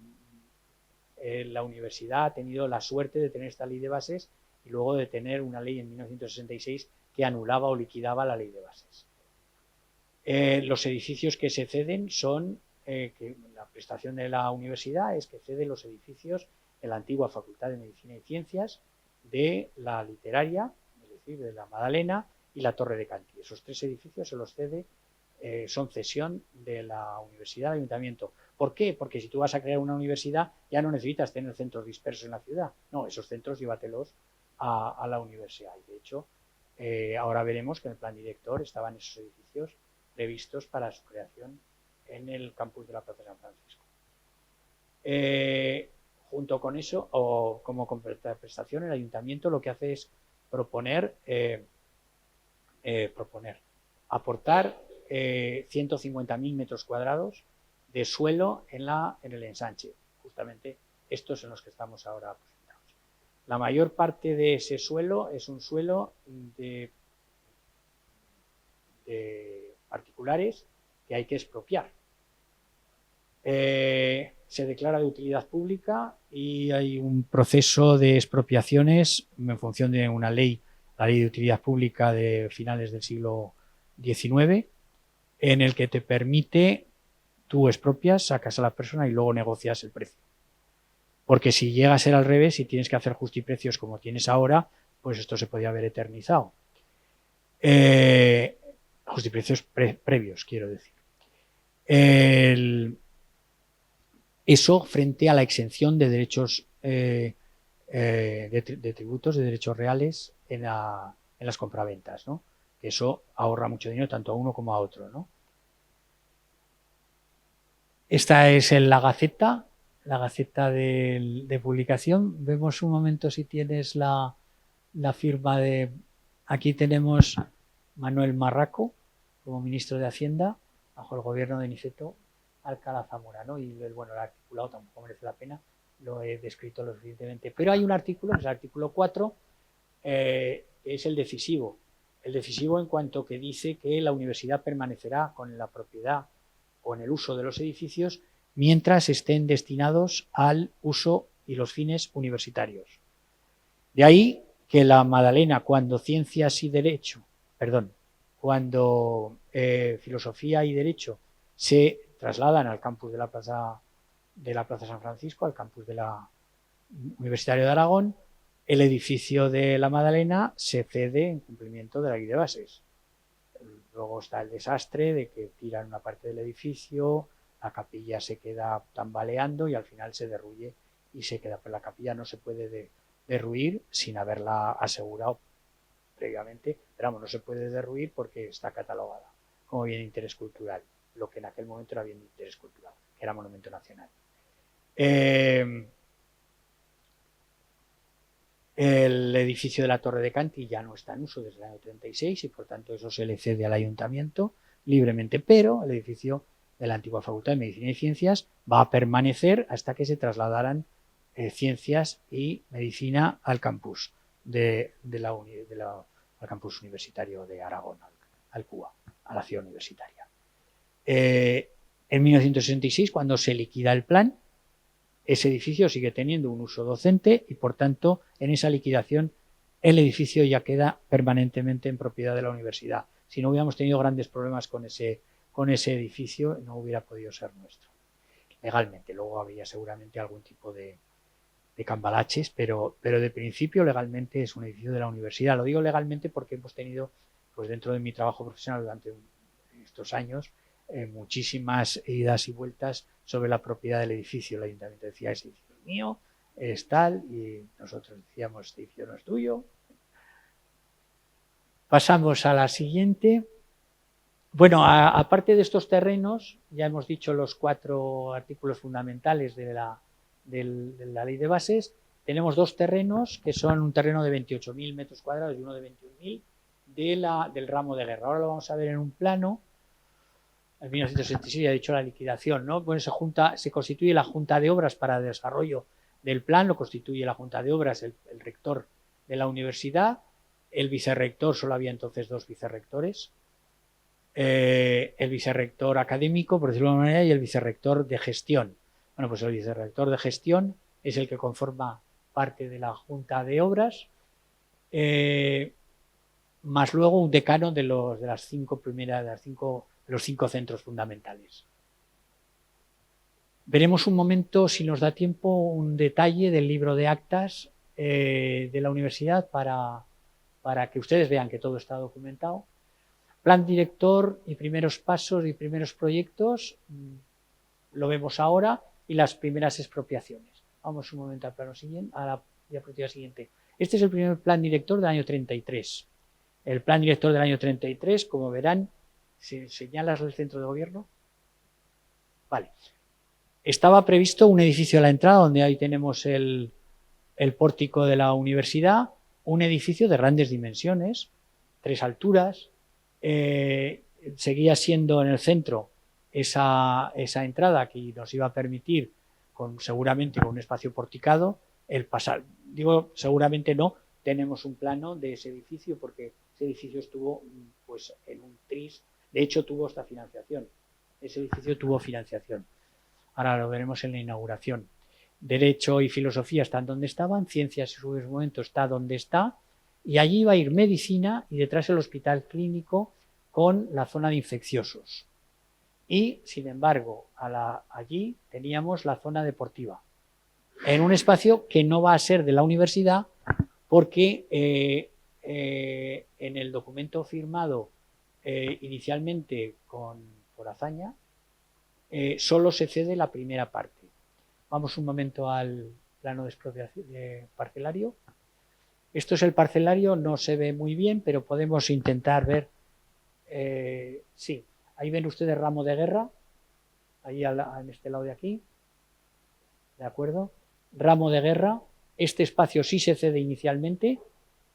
la universidad ha tenido la suerte de tener esta ley de bases y luego de tener una ley en 1966 que anulaba o liquidaba la ley de bases. Los edificios que se ceden son, que la prestación de la universidad es que cede los edificios en la antigua Facultad de Medicina y Ciencias, de la Literaria, es decir, de la Madalena, y la Torre de Cantí. Esos 3 edificios se los cede, son cesión de la universidad al ayuntamiento. ¿Por qué? Porque si tú vas a crear una universidad ya no necesitas tener centros dispersos en la ciudad. No, esos centros llévatelos a la universidad. Y de hecho, ahora veremos que en el plan director estaban esos edificios previstos para su creación en el campus de la Plaza de San Francisco. Junto con eso, o como prestación, el ayuntamiento lo que hace es aportar 150.000 metros cuadrados de suelo en el ensanche. Justamente estos en los que estamos ahora presentados. La mayor parte de ese suelo es un suelo de particulares que hay que expropiar. Se declara de utilidad pública y hay un proceso de expropiaciones en función de una ley, la Ley de Utilidad Pública de finales del siglo XIX, en el que te permite, tú expropias, sacas a la persona y luego negocias el precio. Porque si llega a ser al revés, si tienes que hacer justiprecios como tienes ahora, pues esto se podía haber eternizado. Justiprecios previos, quiero decir. Eso frente a la exención de derechos de tributos, de derechos reales en las compraventas, ¿no? Que eso ahorra mucho dinero tanto a uno como a otro, ¿no? Esta es la Gaceta de publicación. Vemos un momento si tienes la firma de... Aquí tenemos Manuel Marraco como ministro de Hacienda bajo el gobierno de Niceto Alcalá Zamora, ¿no? Y bueno, el articulado tampoco merece la pena, lo he descrito lo suficientemente. Pero hay un artículo, que es el artículo 4, que es el decisivo. El decisivo en cuanto que dice que la universidad permanecerá con la propiedad o en el uso de los edificios mientras estén destinados al uso y los fines universitarios. De ahí que la Madalena, cuando Ciencias y Derecho, cuando Filosofía y Derecho se trasladan al campus de la Plaza San Francisco, al campus de la Universitario de Aragón, el edificio de la Madalena se cede en cumplimiento de la ley de bases. Luego está el desastre de que tiran una parte del edificio, la capilla se queda tambaleando y al final se derruye y se queda. Pero la capilla no se puede derruir sin haberla asegurado previamente. Pero vamos, no se puede derruir porque está catalogada como bien de interés cultural, lo que en aquel momento era bien de interés cultural, que era monumento nacional. El edificio de la Torre de Canti ya no está en uso desde el año 36 y por tanto eso se le cede al ayuntamiento libremente, pero el edificio de la antigua Facultad de Medicina y Ciencias va a permanecer hasta que se trasladaran Ciencias y Medicina al campus al campus universitario de Aragón, al CUA, a la ciudad universitaria. En 1966, cuando se liquida el plan, ese edificio sigue teniendo un uso docente y, por tanto, en esa liquidación el edificio ya queda permanentemente en propiedad de la universidad. Si no hubiéramos tenido grandes problemas con ese edificio, no hubiera podido ser nuestro. Legalmente, luego habría seguramente algún tipo de cambalaches, pero de principio legalmente es un edificio de la universidad. Lo digo legalmente porque hemos tenido, pues dentro de mi trabajo profesional durante estos años, muchísimas idas y vueltas sobre la propiedad del edificio. El ayuntamiento decía, ese edificio es mío, es tal, y nosotros decíamos, este edificio no es tuyo. Pasamos a la siguiente. Bueno, aparte de estos terrenos, ya hemos dicho los 4 artículos fundamentales de la ley de bases. Tenemos 2 terrenos, que son un terreno de 28.000 metros cuadrados y uno de 21.000 del ramo de guerra. Ahora lo vamos a ver en un plano. En 1966 ya he dicho la liquidación, ¿no? Bueno, se constituye la Junta de Obras para el desarrollo del plan, lo constituye la Junta de Obras, el rector de la universidad, el vicerrector, solo había entonces 2 vicerrectores, el vicerrector académico, por decirlo de alguna manera, y el vicerrector de gestión. Bueno, pues el vicerrector de gestión es el que conforma parte de la Junta de Obras, más luego un decano de los 5 centros fundamentales. Veremos un momento, si nos da tiempo, un detalle del libro de actas de la universidad para que ustedes vean que todo está documentado. Plan director y primeros pasos y primeros proyectos, lo vemos ahora, y las primeras expropiaciones. Vamos un momento al plano siguiente, a la diapositiva siguiente. Este es el primer plan director del año 33. El plan director del año 33, como verán, ¿señalas el centro de gobierno? Vale. Estaba previsto un edificio a la entrada, donde ahí tenemos el pórtico de la universidad, un edificio de grandes dimensiones, 3 alturas, seguía siendo en el centro esa entrada que nos iba a permitir, seguramente con un espacio porticado, el pasar. Digo, seguramente no, tenemos un plano de ese edificio porque ese edificio estuvo pues pues en un tris. De hecho, tuvo esta financiación. Ese edificio tuvo financiación. Ahora lo veremos en la inauguración. Derecho y filosofía están donde estaban, ciencias en su momento está donde está, y allí iba a ir medicina y detrás el hospital clínico con la zona de infecciosos. Y, sin embargo, allí teníamos la zona deportiva, en un espacio que no va a ser de la universidad, porque en el documento firmado inicialmente por Azaña, solo se cede la primera parte. Vamos un momento al plano de expropiación parcelario. Esto es el parcelario, no se ve muy bien, pero podemos intentar ver. Sí, ahí ven ustedes ramo de guerra, ahí en este lado de aquí, ¿de acuerdo? Ramo de guerra, este espacio sí se cede inicialmente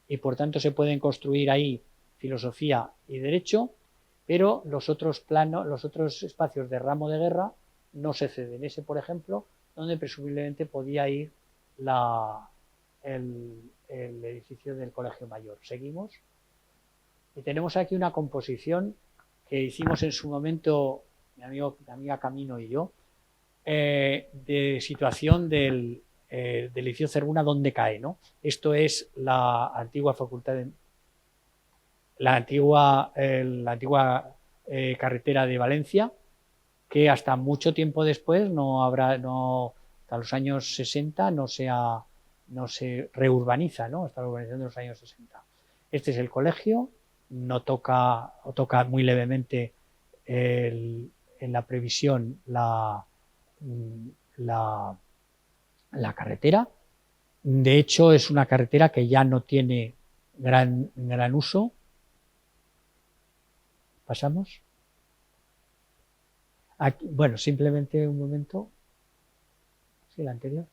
y por tanto se pueden construir ahí filosofía y derecho, pero los otros espacios de ramo de guerra no se ceden. Ese, por ejemplo, donde presumiblemente podía ir el edificio del Colegio Mayor. Seguimos. Y tenemos aquí una composición que hicimos en su momento mi amiga Camino y yo, de situación del edificio Cervuna, donde cae, ¿no? Esto es la antigua facultad de... La antigua carretera de Valencia, que hasta mucho tiempo después hasta los años 60 no se reurbaniza, ¿no? Hasta la urbanización de los años 60. Este es el colegio, no toca, o toca muy levemente en la previsión la carretera. De hecho, es una carretera que ya no tiene gran uso. ¿Pasamos? Aquí, bueno, simplemente un momento. Sí, la anterior.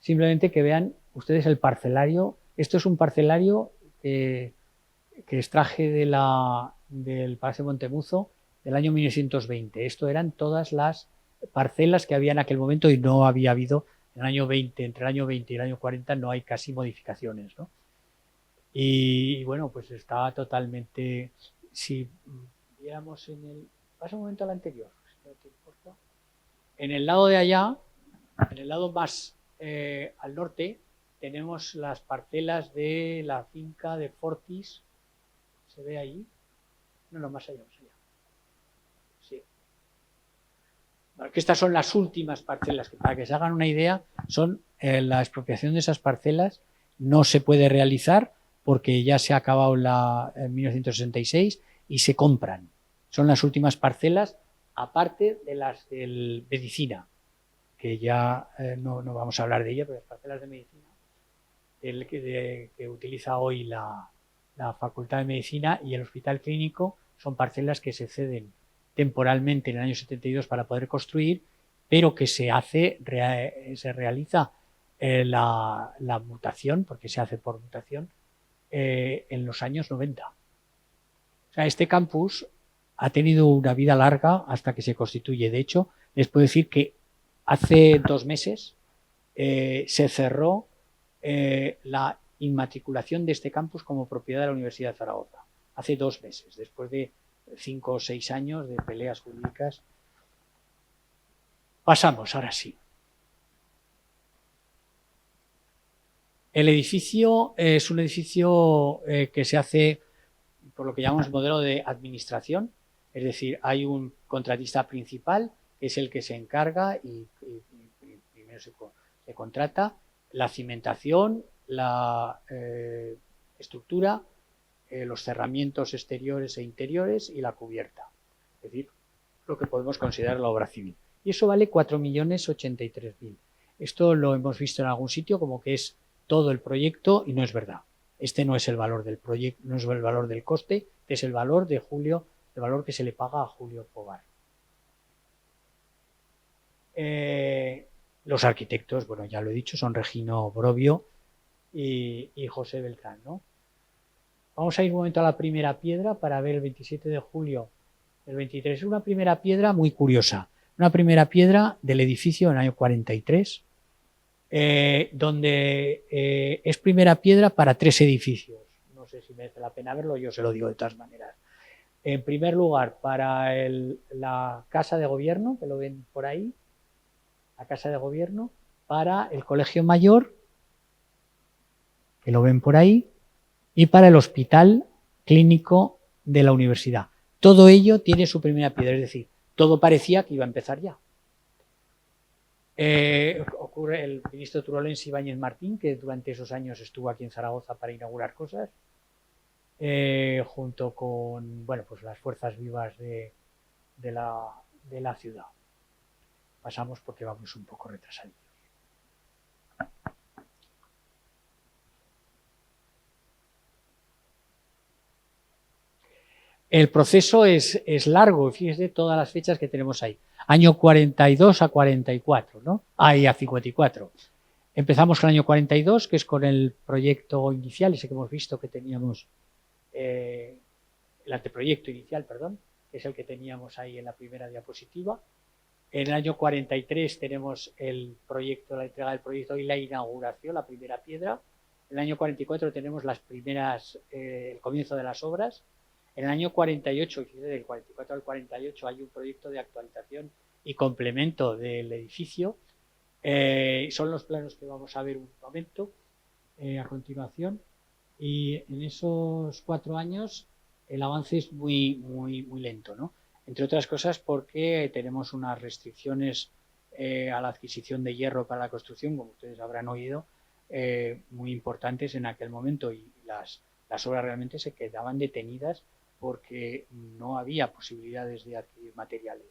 Simplemente que vean ustedes el parcelario. Esto es un parcelario que extraje del Palacio Montemuzo del año 1920. Esto eran todas las parcelas que había en aquel momento y no había habido en el año 20, entre el año 20 y el año 40 no hay casi modificaciones, ¿no? Y bueno, pues está totalmente... Si viéramos pasa un momento al anterior, si no te importa. En el lado de allá, en el lado más al norte, tenemos las parcelas de la finca de Fortis. ¿Se ve ahí? No, más allá, más allá. Sí. Bueno, que estas son las últimas parcelas, que para que se hagan una idea, son la expropiación de esas parcelas no se puede realizar porque ya se ha acabado en 1966 y se compran. Son las últimas parcelas, aparte de las de medicina, que ya no vamos a hablar de ella, pero las parcelas de medicina que utiliza hoy la Facultad de Medicina y el Hospital Clínico son parcelas que se ceden temporalmente en el año 72 para poder construir, pero que se realiza la mutación, porque se hace por mutación, en los años 90. O sea, este campus ha tenido una vida larga hasta que se constituye. De hecho, les puedo decir que hace 2 meses se cerró la inmatriculación de este campus como propiedad de la Universidad de Zaragoza. Hace 2 meses, después de 5 o 6 años de peleas jurídicas. Pasamos, ahora sí. El edificio es un edificio que se hace por lo que llamamos modelo de administración, es decir, hay un contratista principal, que es el que se encarga y primero se contrata la cimentación, la estructura, los cerramientos exteriores e interiores y la cubierta, es decir, lo que podemos considerar la obra civil. Y eso vale 4.083.000. Esto lo hemos visto en algún sitio como que es todo el proyecto y no es verdad. Este no es el valor del proyecto, no es el valor del coste, es el valor de Julio, el valor que se le paga a Julio Pogar. Los arquitectos, bueno, ya lo he dicho, son Regino Borovio y José Beltrán, ¿no? Vamos a ir un momento a la primera piedra para ver el 27 de julio del 23. Es una primera piedra muy curiosa. Una primera piedra del edificio en el año 43, donde es primera piedra para 3 edificios. No sé si merece la pena verlo, yo se lo digo de todas maneras. En primer lugar, para la Casa de Gobierno, que lo ven por ahí, la Casa de Gobierno, para el Colegio Mayor, que lo ven por ahí, y para el Hospital Clínico de la Universidad. Todo ello tiene su primera piedra, es decir, todo parecía que iba a empezar ya. Ocurre el ministro Turolense Ibáñez Martín, que durante esos años estuvo aquí en Zaragoza para inaugurar cosas, junto con pues las fuerzas vivas de la ciudad. Pasamos porque vamos un poco retrasados. El proceso es largo, fíjese todas las fechas que tenemos ahí. Año 42 a 44, ¿no? Ahí a 54. Empezamos con el año 42, que es con el proyecto inicial, ese que hemos visto que teníamos, el anteproyecto inicial, perdón, que es el que teníamos ahí en la primera diapositiva. En el año 43 tenemos el proyecto, la entrega del proyecto y la inauguración, la primera piedra. En el año 44 tenemos las primeras, el comienzo de las obras. En el año 48, del 44 al 48, hay un proyecto de actualización y complemento del edificio. Son los planos que vamos a ver un momento a continuación. Y en esos 4 años el avance es muy lento, ¿no? Entre otras cosas porque tenemos unas restricciones a la adquisición de hierro para la construcción, como ustedes habrán oído, muy importantes en aquel momento, y las obras realmente se quedaban detenidas porque no había posibilidades de adquirir materiales.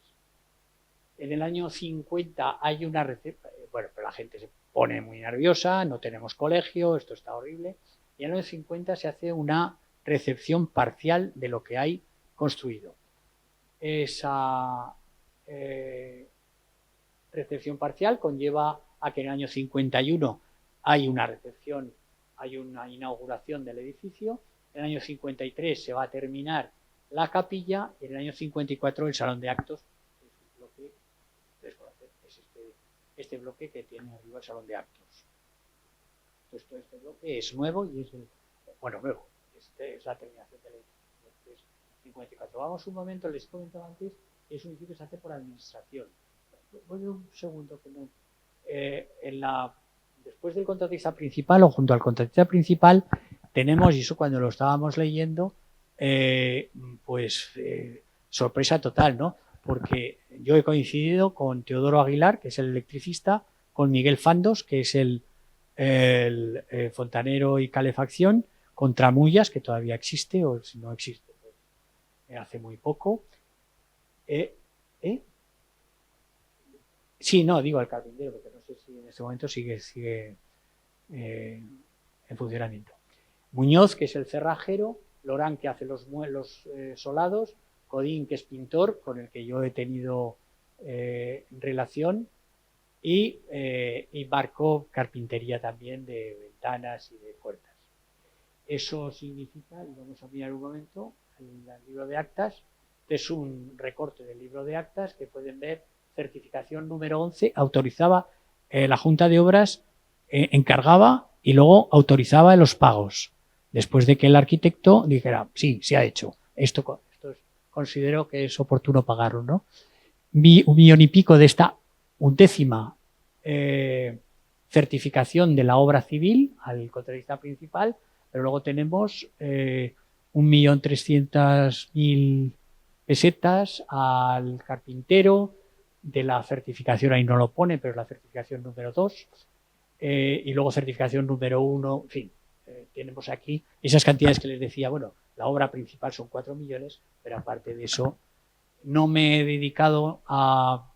En el año 50 hay una receta, pero la gente se pone muy nerviosa, no tenemos colegio, esto está horrible, y en el año 50 se hace una recepción parcial de lo que hay construido. Esa recepción parcial conlleva a que en el año 51 hay una recepción, hay una inauguración del edificio. En el año 53 se va a terminar la capilla y en el año 54 el salón de actos, que es un bloque, es este bloque que tiene arriba el salón de actos. Entonces, todo este bloque es nuevo y es nuevo. Es la terminación del edificio. 54. Vamos un momento, les comentaba antes, es un edificio que se hace por administración. Voy un segundo que no. Después del contratista principal o junto al contratista principal tenemos, y eso cuando lo estábamos leyendo, sorpresa total, ¿no? Porque yo he coincidido con Teodoro Aguilar, que es el electricista, con Miguel Fandos, que es el fontanero y calefacción, con Tramullas, que todavía existe, o si no existe, pues, hace muy poco. Sí, no, digo al carpintero, porque no sé si en este momento sigue en funcionamiento. Muñoz, que es el cerrajero, Lorán, que hace los solados, Codín, que es pintor, con el que yo he tenido relación, y Barco, carpintería también de ventanas y de puertas. Eso significa, y vamos a mirar un momento, el libro de actas. Este es un recorte del libro de actas que pueden ver. Certificación número 11, autorizaba, la Junta de Obras encargaba y luego autorizaba los pagos, después de que el arquitecto dijera, sí, se ha hecho, esto considero que es oportuno pagarlo, ¿no? 1,5 millones de esta 1/10 certificación de la obra civil al contratista principal, pero luego tenemos 1.300.000 pesetas al carpintero, de la certificación, ahí no lo pone, pero es la certificación número 2, y luego certificación número 1, en fin, tenemos aquí esas cantidades que les decía. Bueno, la obra principal son 4 millones, pero aparte de eso, no me he dedicado a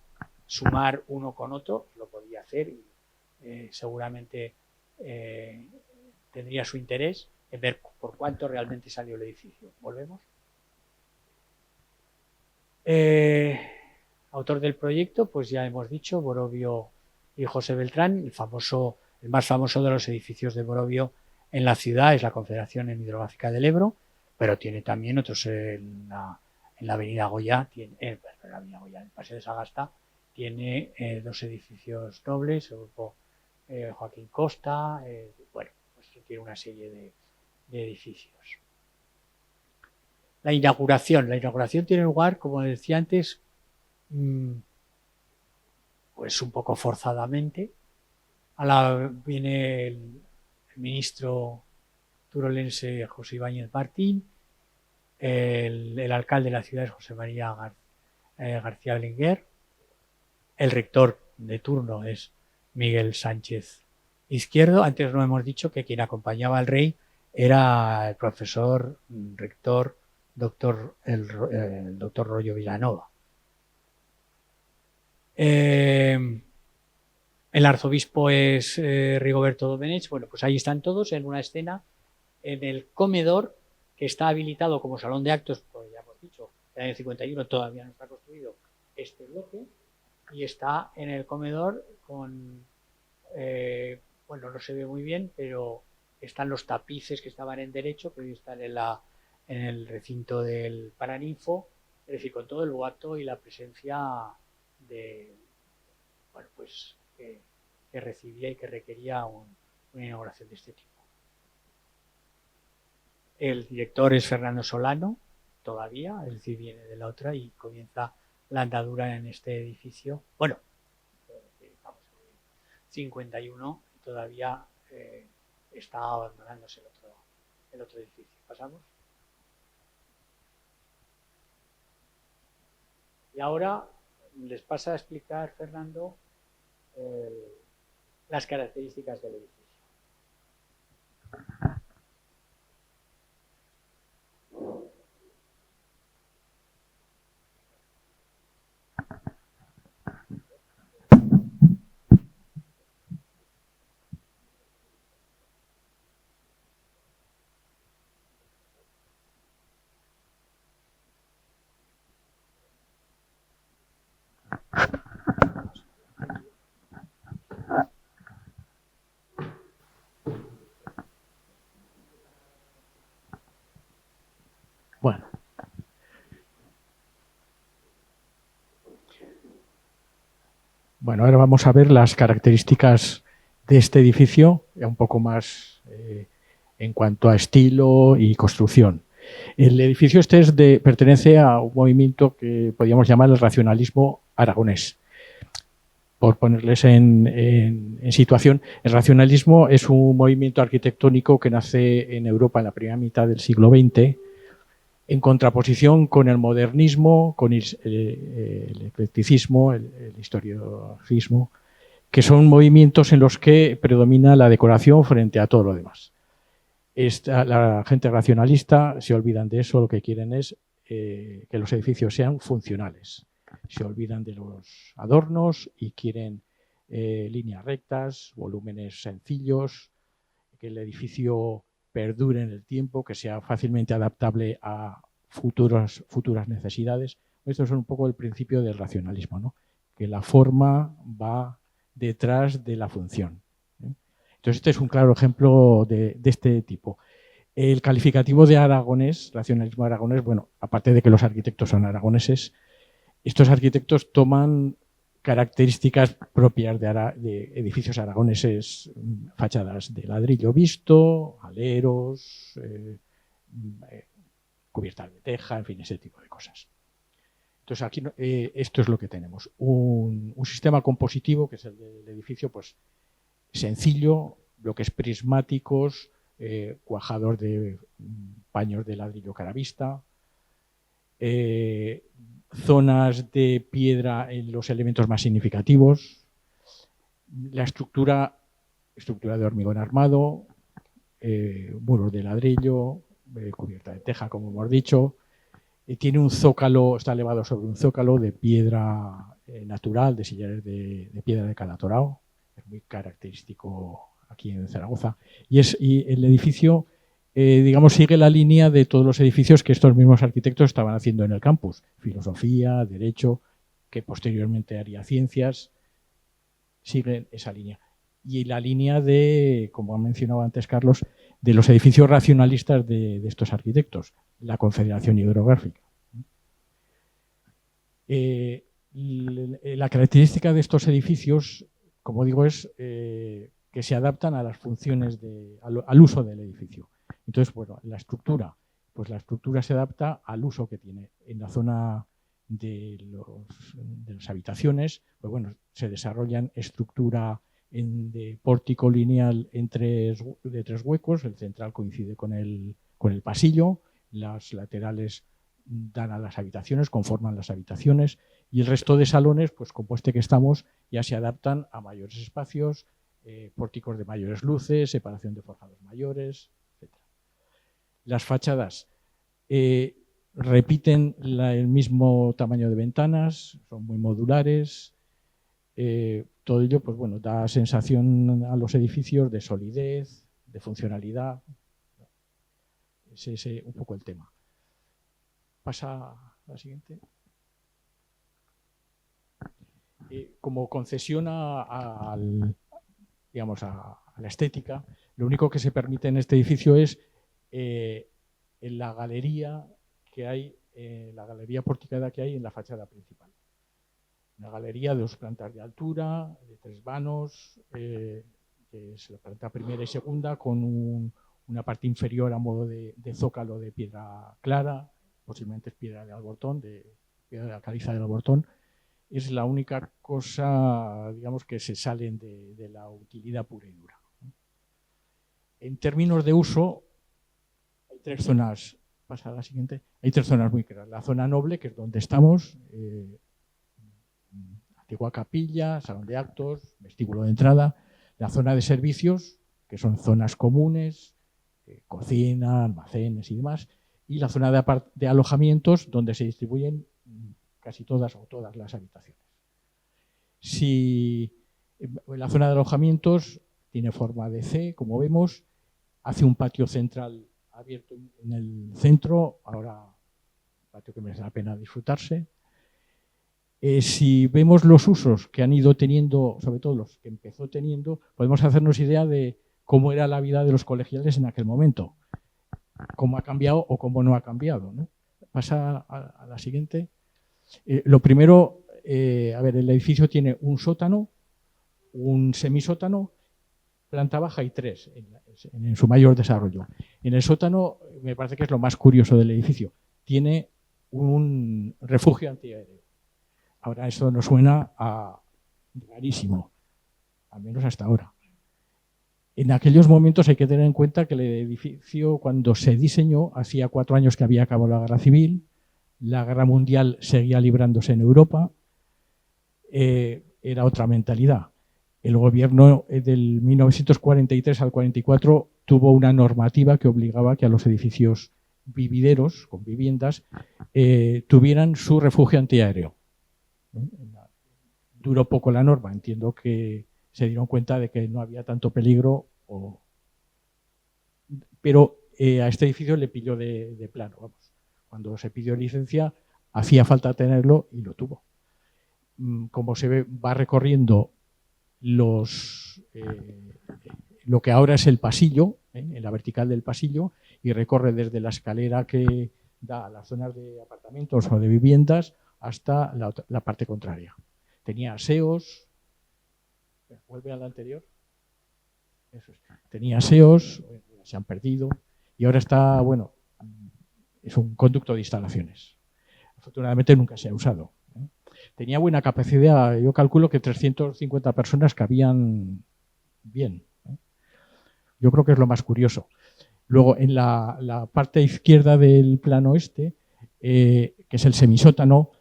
sumar uno con otro, lo podía hacer y seguramente tendría su interés en ver por cuánto realmente salió el edificio. ¿Volvemos? Autor del proyecto, pues ya hemos dicho, Borovio y José Beltrán. El más famoso de los edificios de Borovio en la ciudad es la Confederación Hidrográfica del Ebro, pero tiene también otros en la avenida Goya, en el Paseo de Sagasta, tiene 2 edificios nobles, el grupo Joaquín Costa, pues tiene una serie de edificios. La inauguración tiene lugar, como decía antes, pues un poco forzadamente. Viene el ministro turolense José Ibáñez Martín, el alcalde de la ciudad es José María García Belenguer, el rector de turno es Miguel Sánchez Izquierdo. Antes no hemos dicho que quien acompañaba al rey era el profesor, rector, el doctor Rollo Vilanova. El arzobispo es Rigoberto Domenech. Bueno, pues ahí están todos en una escena en el comedor que está habilitado como salón de actos, pues ya hemos dicho, en el año 51 todavía no está construido este bloque, y está en el comedor con, bueno, no se ve muy bien, pero están los tapices que estaban en derecho, que hoy están en el recinto del Paraninfo, es decir, con todo el boato y la presencia de, bueno, pues que recibía y que requería una inauguración de este tipo. El director es Fernando Solano, todavía, es decir, viene de la otra y comienza la andadura en este edificio. Bueno, vamos a ver, 51 todavía está abandonándose el otro edificio. ¿Pasamos? Y ahora les pasa a explicar, Fernando, las características del edificio. Bueno, ahora vamos a ver las características de este edificio, un poco más en cuanto a estilo y construcción. El edificio este pertenece a un movimiento que podríamos llamar el racionalismo aragonés. Por ponerles en situación, el racionalismo es un movimiento arquitectónico que nace en Europa en la primera mitad del siglo XX, en contraposición con el modernismo, con el eclecticismo, el historicismo, que son movimientos en los que predomina la decoración frente a todo lo demás. La gente racionalista se olvidan de eso, lo que quieren es que los edificios sean funcionales. Se olvidan de los adornos y quieren líneas rectas, volúmenes sencillos, que el edificio perdure en el tiempo, que sea fácilmente adaptable a futuras necesidades. Esto es un poco el principio del racionalismo, ¿no? Que la forma va detrás de la función. Entonces, este es un claro ejemplo de este tipo. El calificativo de aragonés, racionalismo aragonés, bueno, aparte de que los arquitectos son aragoneses, estos arquitectos toman características propias de edificios aragoneses, fachadas de ladrillo visto, aleros, cubiertas de teja, en fin, ese tipo de cosas. Entonces aquí esto es lo que tenemos, un sistema compositivo, que es el del edificio, pues sencillo, bloques prismáticos, cuajados de paños de ladrillo caravista, zonas de piedra en los elementos más significativos, la estructura de hormigón armado, muros de ladrillo, cubierta de teja, como hemos dicho, tiene un zócalo, está elevado sobre un zócalo de piedra natural, de sillares de piedra de Calatorao, es muy característico aquí en Zaragoza, y el edificio digamos, sigue la línea de todos los edificios que estos mismos arquitectos estaban haciendo en el campus. Filosofía, Derecho, que posteriormente haría Ciencias, siguen esa línea. Y la línea de, como ha mencionado antes Carlos, de los edificios racionalistas de estos arquitectos, la Confederación Hidrográfica. La característica de estos edificios, como digo, es que se adaptan a las funciones, al uso del edificio. Entonces, bueno, la estructura pues la estructura se adapta al uso que tiene. En la zona de las habitaciones, pues bueno, se desarrollan estructura de pórtico lineal de 3 huecos, el central coincide con el pasillo, las laterales dan a las habitaciones, conforman las habitaciones, y el resto de salones, pues como este que estamos, ya se adaptan a mayores espacios, pórticos de mayores luces, separación de forjados mayores, etc. Las fachadas repiten el mismo tamaño de ventanas, son muy modulares. Todo ello, pues bueno, da sensación a los edificios de solidez, de funcionalidad. Ese es un poco el tema. Pasa a la siguiente. Como concesión a la estética, lo único que se permite en este edificio es en la galería que hay, la galería porticada que hay en la fachada principal. Una galería de 2 plantas de altura, de 3 vanos, que es la planta primera y segunda, con una parte inferior a modo de zócalo de piedra clara, posiblemente es piedra de Albortón, piedra caliza del Albortón. Es la única cosa, digamos, que se salen de la utilidad pura y dura. En términos de uso, hay 3 zonas. Pasa a la siguiente. Hay 3 zonas muy claras. La zona noble, que es donde estamos, antigua capilla, salón de actos, vestíbulo de entrada. La zona de servicios, que son zonas comunes, cocina, almacenes y demás. Y la zona de alojamientos, donde se distribuyen casi todas o todas las habitaciones. Si la zona de alojamientos tiene forma de C, como vemos, hace un patio central abierto en el centro, ahora un patio que merece la pena disfrutarse. Si vemos los usos que han ido teniendo, sobre todo los que empezó teniendo, podemos hacernos idea de cómo era la vida de los colegiales en aquel momento, cómo ha cambiado o cómo no ha cambiado, ¿no? Pasa a la siguiente. Lo primero, el edificio tiene un sótano, un semisótano, planta baja y 3 en su mayor desarrollo. En el sótano, me parece que es lo más curioso del edificio, tiene un refugio antiaéreo. Ahora eso nos suena a rarísimo, al menos hasta ahora. En aquellos momentos hay que tener en cuenta que el edificio, cuando se diseñó, hacía 4 años que había acabado la guerra civil, la guerra mundial seguía librándose en Europa, era otra mentalidad. El gobierno del 1943 al 44 tuvo una normativa que obligaba que a los edificios vivideros, con viviendas, tuvieran su refugio antiaéreo. Duró poco la norma, entiendo que se dieron cuenta de que no había tanto peligro, pero a este edificio le pilló de plano, vamos. Cuando se pidió licencia, hacía falta tenerlo y lo tuvo. Como se ve, va recorriendo lo que ahora es el pasillo, en la vertical del pasillo, y recorre desde la escalera que da a las zonas de apartamentos o de viviendas hasta la parte contraria. Tenía aseos. Vuelve a la anterior. Eso es. Tenía aseos, se han perdido, y ahora está, bueno, es un conducto de instalaciones. Afortunadamente nunca se ha usado. Tenía buena capacidad, yo calculo que 350 personas cabían bien. Yo creo que es lo más curioso. Luego, en la parte izquierda del plano este, que es el semisótano,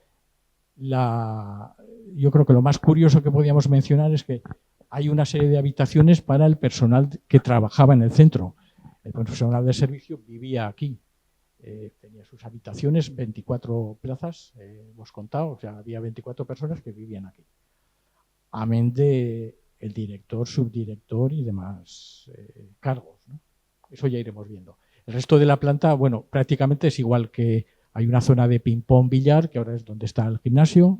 yo creo que lo más curioso que podíamos mencionar es que hay una serie de habitaciones para el personal que trabajaba en el centro. El personal de servicio vivía aquí. Tenía sus habitaciones, 24 plazas, hemos contado, o sea, había 24 personas que vivían aquí. Amén de el director, subdirector y demás cargos, ¿no? Eso ya iremos viendo. El resto de la planta, bueno, prácticamente es igual, que hay una zona de ping-pong, billar, que ahora es donde está el gimnasio.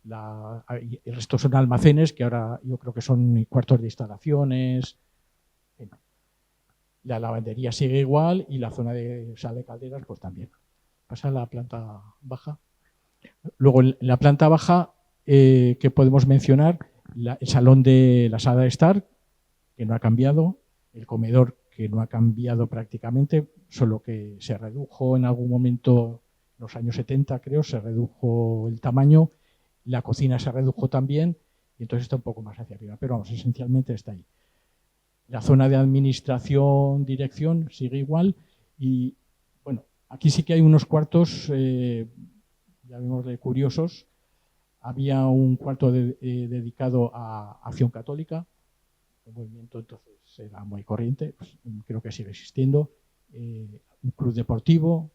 El resto son almacenes, que ahora yo creo que son cuartos de instalaciones. La lavandería sigue igual y la zona de sala de calderas pues también. Pasa a la planta baja. Luego en la planta baja, que podemos mencionar, el salón de la sala de estar, que no ha cambiado, el comedor que no ha cambiado prácticamente, solo que se redujo en algún momento, en los años 70 creo, se redujo el tamaño, la cocina se redujo también y entonces está un poco más hacia arriba, pero vamos, esencialmente está ahí. La zona de administración, dirección sigue igual y bueno, aquí sí que hay unos cuartos, llamémosle curiosos. Había un cuarto dedicado a Acción Católica, el movimiento entonces era muy corriente, pues, creo que sigue existiendo, un club deportivo,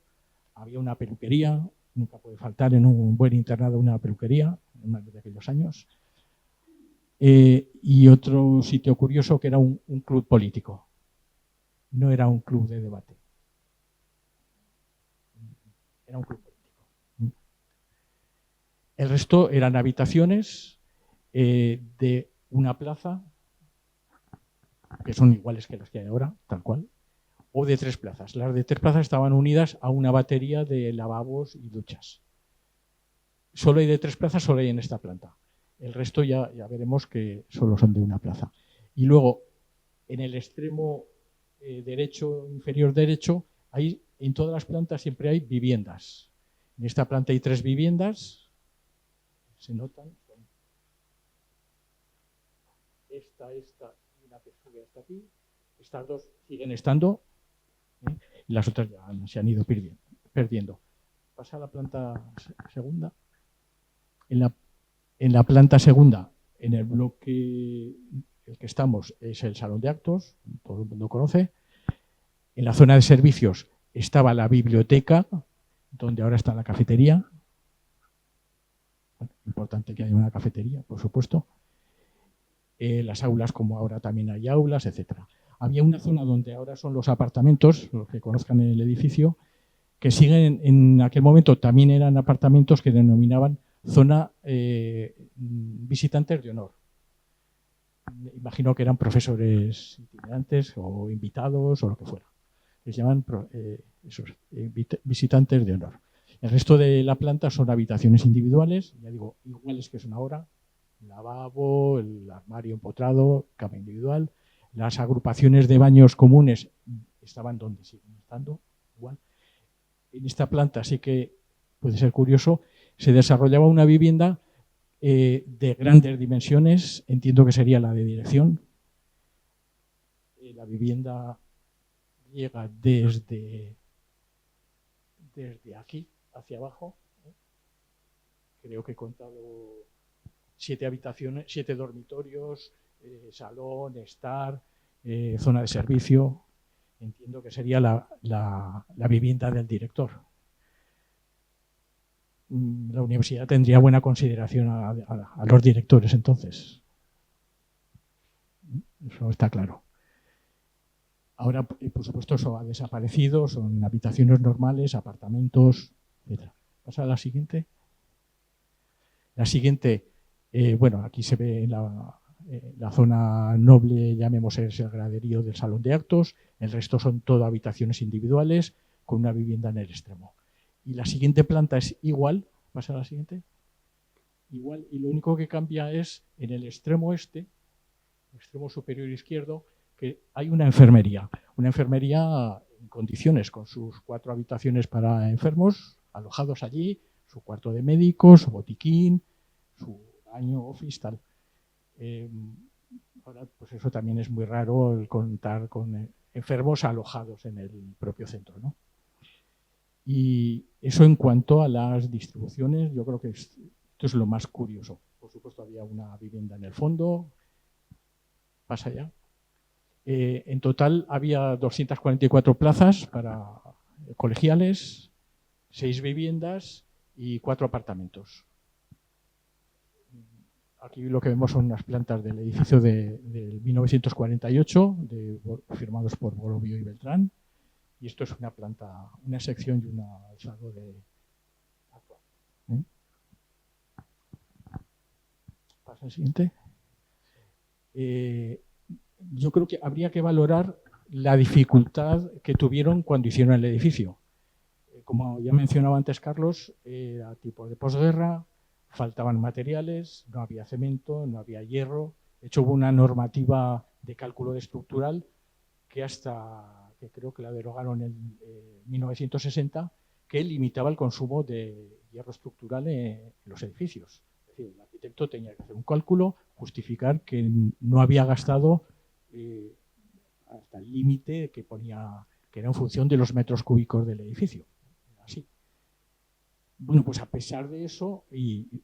había una peluquería, nunca puede faltar en un buen internado una peluquería, en más de aquellos años, y otro sitio curioso que era un club político, no era un club de debate, era un club político. El resto eran habitaciones de una plaza, que son iguales que las que hay ahora, tal cual, o de 3 plazas. Las de 3 plazas estaban unidas a una batería de lavabos y duchas. Solo hay de 3 plazas, solo hay en esta planta. El resto ya veremos que solo son de una plaza. Y luego, en el extremo derecho, inferior derecho, hay, en todas las plantas siempre hay viviendas. En esta planta hay 3 viviendas, se notan. Esta y una que sube hasta aquí. Estas 2 siguen estando, y las otras ya se han ido perdiendo. Pasa a la planta segunda. En la planta segunda, en el bloque el que estamos, es el salón de actos, todo el mundo conoce. En la zona de servicios estaba la biblioteca, donde ahora está la cafetería. Bueno, importante que haya una cafetería, por supuesto. Las aulas, como ahora también hay aulas, etcétera. Había una zona donde ahora son los apartamentos, los que conozcan el edificio, que siguen en aquel momento también eran apartamentos que denominaban zona visitantes de honor. Imagino que eran profesores itinerantes o invitados o lo que fuera. Les llaman visitantes de honor. El resto de la planta son habitaciones individuales, ya digo, iguales que son ahora. Lavabo, el armario empotrado, cama individual. Las agrupaciones de baños comunes estaban donde siguen estando, igual. En esta planta sí que puede ser curioso, se desarrollaba una vivienda de grandes dimensiones, entiendo que sería la de dirección. La vivienda llega desde aquí hacia abajo. Creo que he contado 7 habitaciones, 7 dormitorios, salón, estar, zona de servicio. Entiendo que sería la vivienda del director. La universidad tendría buena consideración a los directores entonces. Eso está claro. Ahora, por supuesto, eso ha desaparecido, son habitaciones normales, apartamentos, etc. Pasa a la siguiente. La siguiente, bueno, aquí se ve la zona noble, llamemos el graderío del salón de actos, el resto son todo habitaciones individuales con una vivienda en el extremo. Y la siguiente planta es igual, pasa a la siguiente, igual, y lo único que cambia es en el extremo extremo superior izquierdo, que hay una enfermería en condiciones, con sus 4 habitaciones para enfermos alojados allí, su cuarto de médicos, su botiquín, su baño, office, tal. Ahora, pues eso también es muy raro, el contar con enfermos alojados en el propio centro, ¿no? Y eso en cuanto a las distribuciones, yo creo que esto es lo más curioso. Por supuesto, había una vivienda en el fondo. Pasa ya. En total había 244 plazas para colegiales, 6 viviendas y 4 apartamentos. Aquí lo que vemos son unas plantas del edificio del 1948, firmados por Borovio y Beltrán. Y esto es una planta, una sección y un alzado de actual. Pasa al siguiente. Yo creo que habría que valorar la dificultad que tuvieron cuando hicieron el edificio. Como ya mencionaba antes Carlos, era tipo de posguerra, faltaban materiales, no había cemento, no había hierro. De hecho, hubo una normativa de cálculo estructural que creo que la derogaron en 1960, que limitaba el consumo de hierro estructural en los edificios. Es decir, el arquitecto tenía que hacer un cálculo, justificar que no había gastado hasta el límite que ponía, que era en función de los metros cúbicos del edificio. Así. Bueno, pues a pesar de eso, y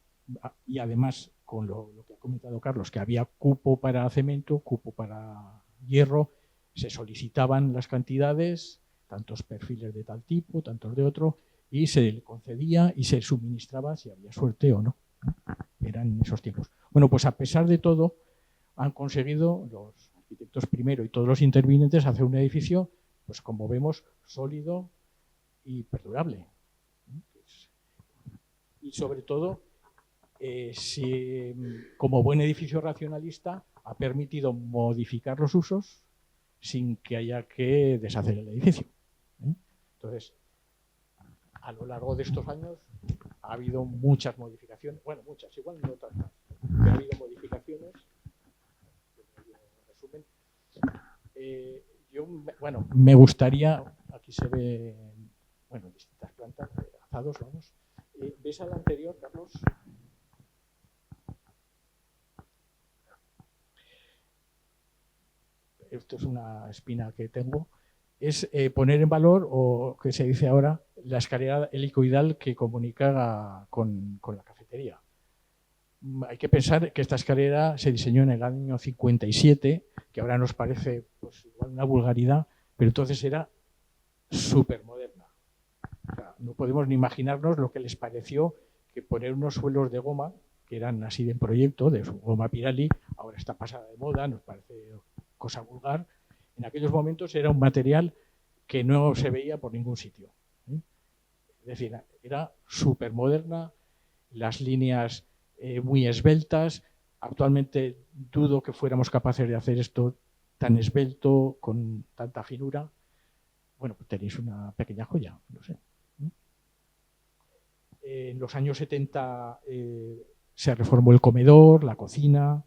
además con lo que ha comentado Carlos, que había cupo para cemento, cupo para hierro, se solicitaban las cantidades, tantos perfiles de tal tipo, tantos de otro, y se le concedía y se suministraba si había suerte o no. Eran esos tiempos. Bueno, pues a pesar de todo, han conseguido los arquitectos primero y todos los intervinientes hacer un edificio, pues como vemos, sólido y perdurable. Y sobre todo, como buen edificio racionalista, ha permitido modificar los usos sin que haya que deshacer el edificio. Entonces, a lo largo de estos años ha habido muchas modificaciones, bueno, muchas, igual no tantas, pero ha habido modificaciones. En resumen, me gustaría, aquí se ve, distintas plantas, azados, vamos. ¿Ves al anterior, Carlos? Esto es una espina que tengo. Es poner en valor, o que se dice ahora, la escalera helicoidal que comunica con la cafetería. Hay que pensar que esta escalera se diseñó en el año 57, que ahora nos parece pues, igual una vulgaridad, pero entonces era súper moderna. O sea, no podemos ni imaginarnos lo que les pareció que poner unos suelos de goma, que eran así de proyecto, de goma Pirelli, ahora está pasada de moda, nos parece cosa vulgar. En aquellos momentos era un material que no se veía por ningún sitio. Es decir, era súper moderna, las líneas muy esbeltas. Actualmente dudo que fuéramos capaces de hacer esto tan esbelto, con tanta finura. Bueno, pues tenéis una pequeña joya, no sé. En los años 70 se reformó el comedor, la cocina,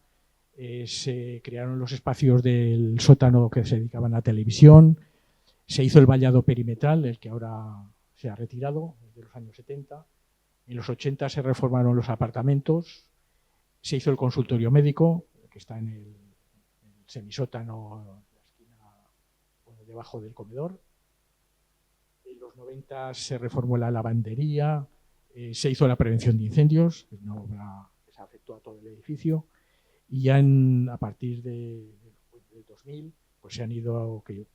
se crearon los espacios del sótano que se dedicaban a televisión, se hizo el vallado perimetral, el que ahora se ha retirado, de los años 70. En los 80 se reformaron los apartamentos, se hizo el consultorio médico, que está en el semisótano, en la esquina debajo del comedor. En los 90 se reformó la lavandería, se hizo la prevención de incendios, que es una obra que se afectó a todo el edificio. Y ya a partir del 2000, pues se han ido, que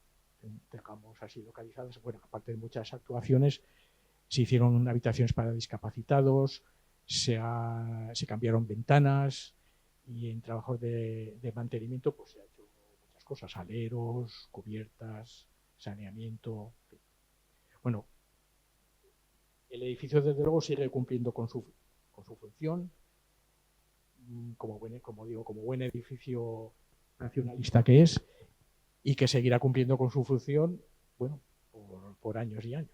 tengamos así localizadas, bueno, aparte de muchas actuaciones, se hicieron habitaciones para discapacitados, se cambiaron ventanas, y en trabajos de mantenimiento pues se ha hecho muchas cosas, aleros, cubiertas, saneamiento. Bueno, el edificio desde luego sigue cumpliendo con su función, como buen edificio nacionalista que es, y que seguirá cumpliendo con su función, bueno, por años y años.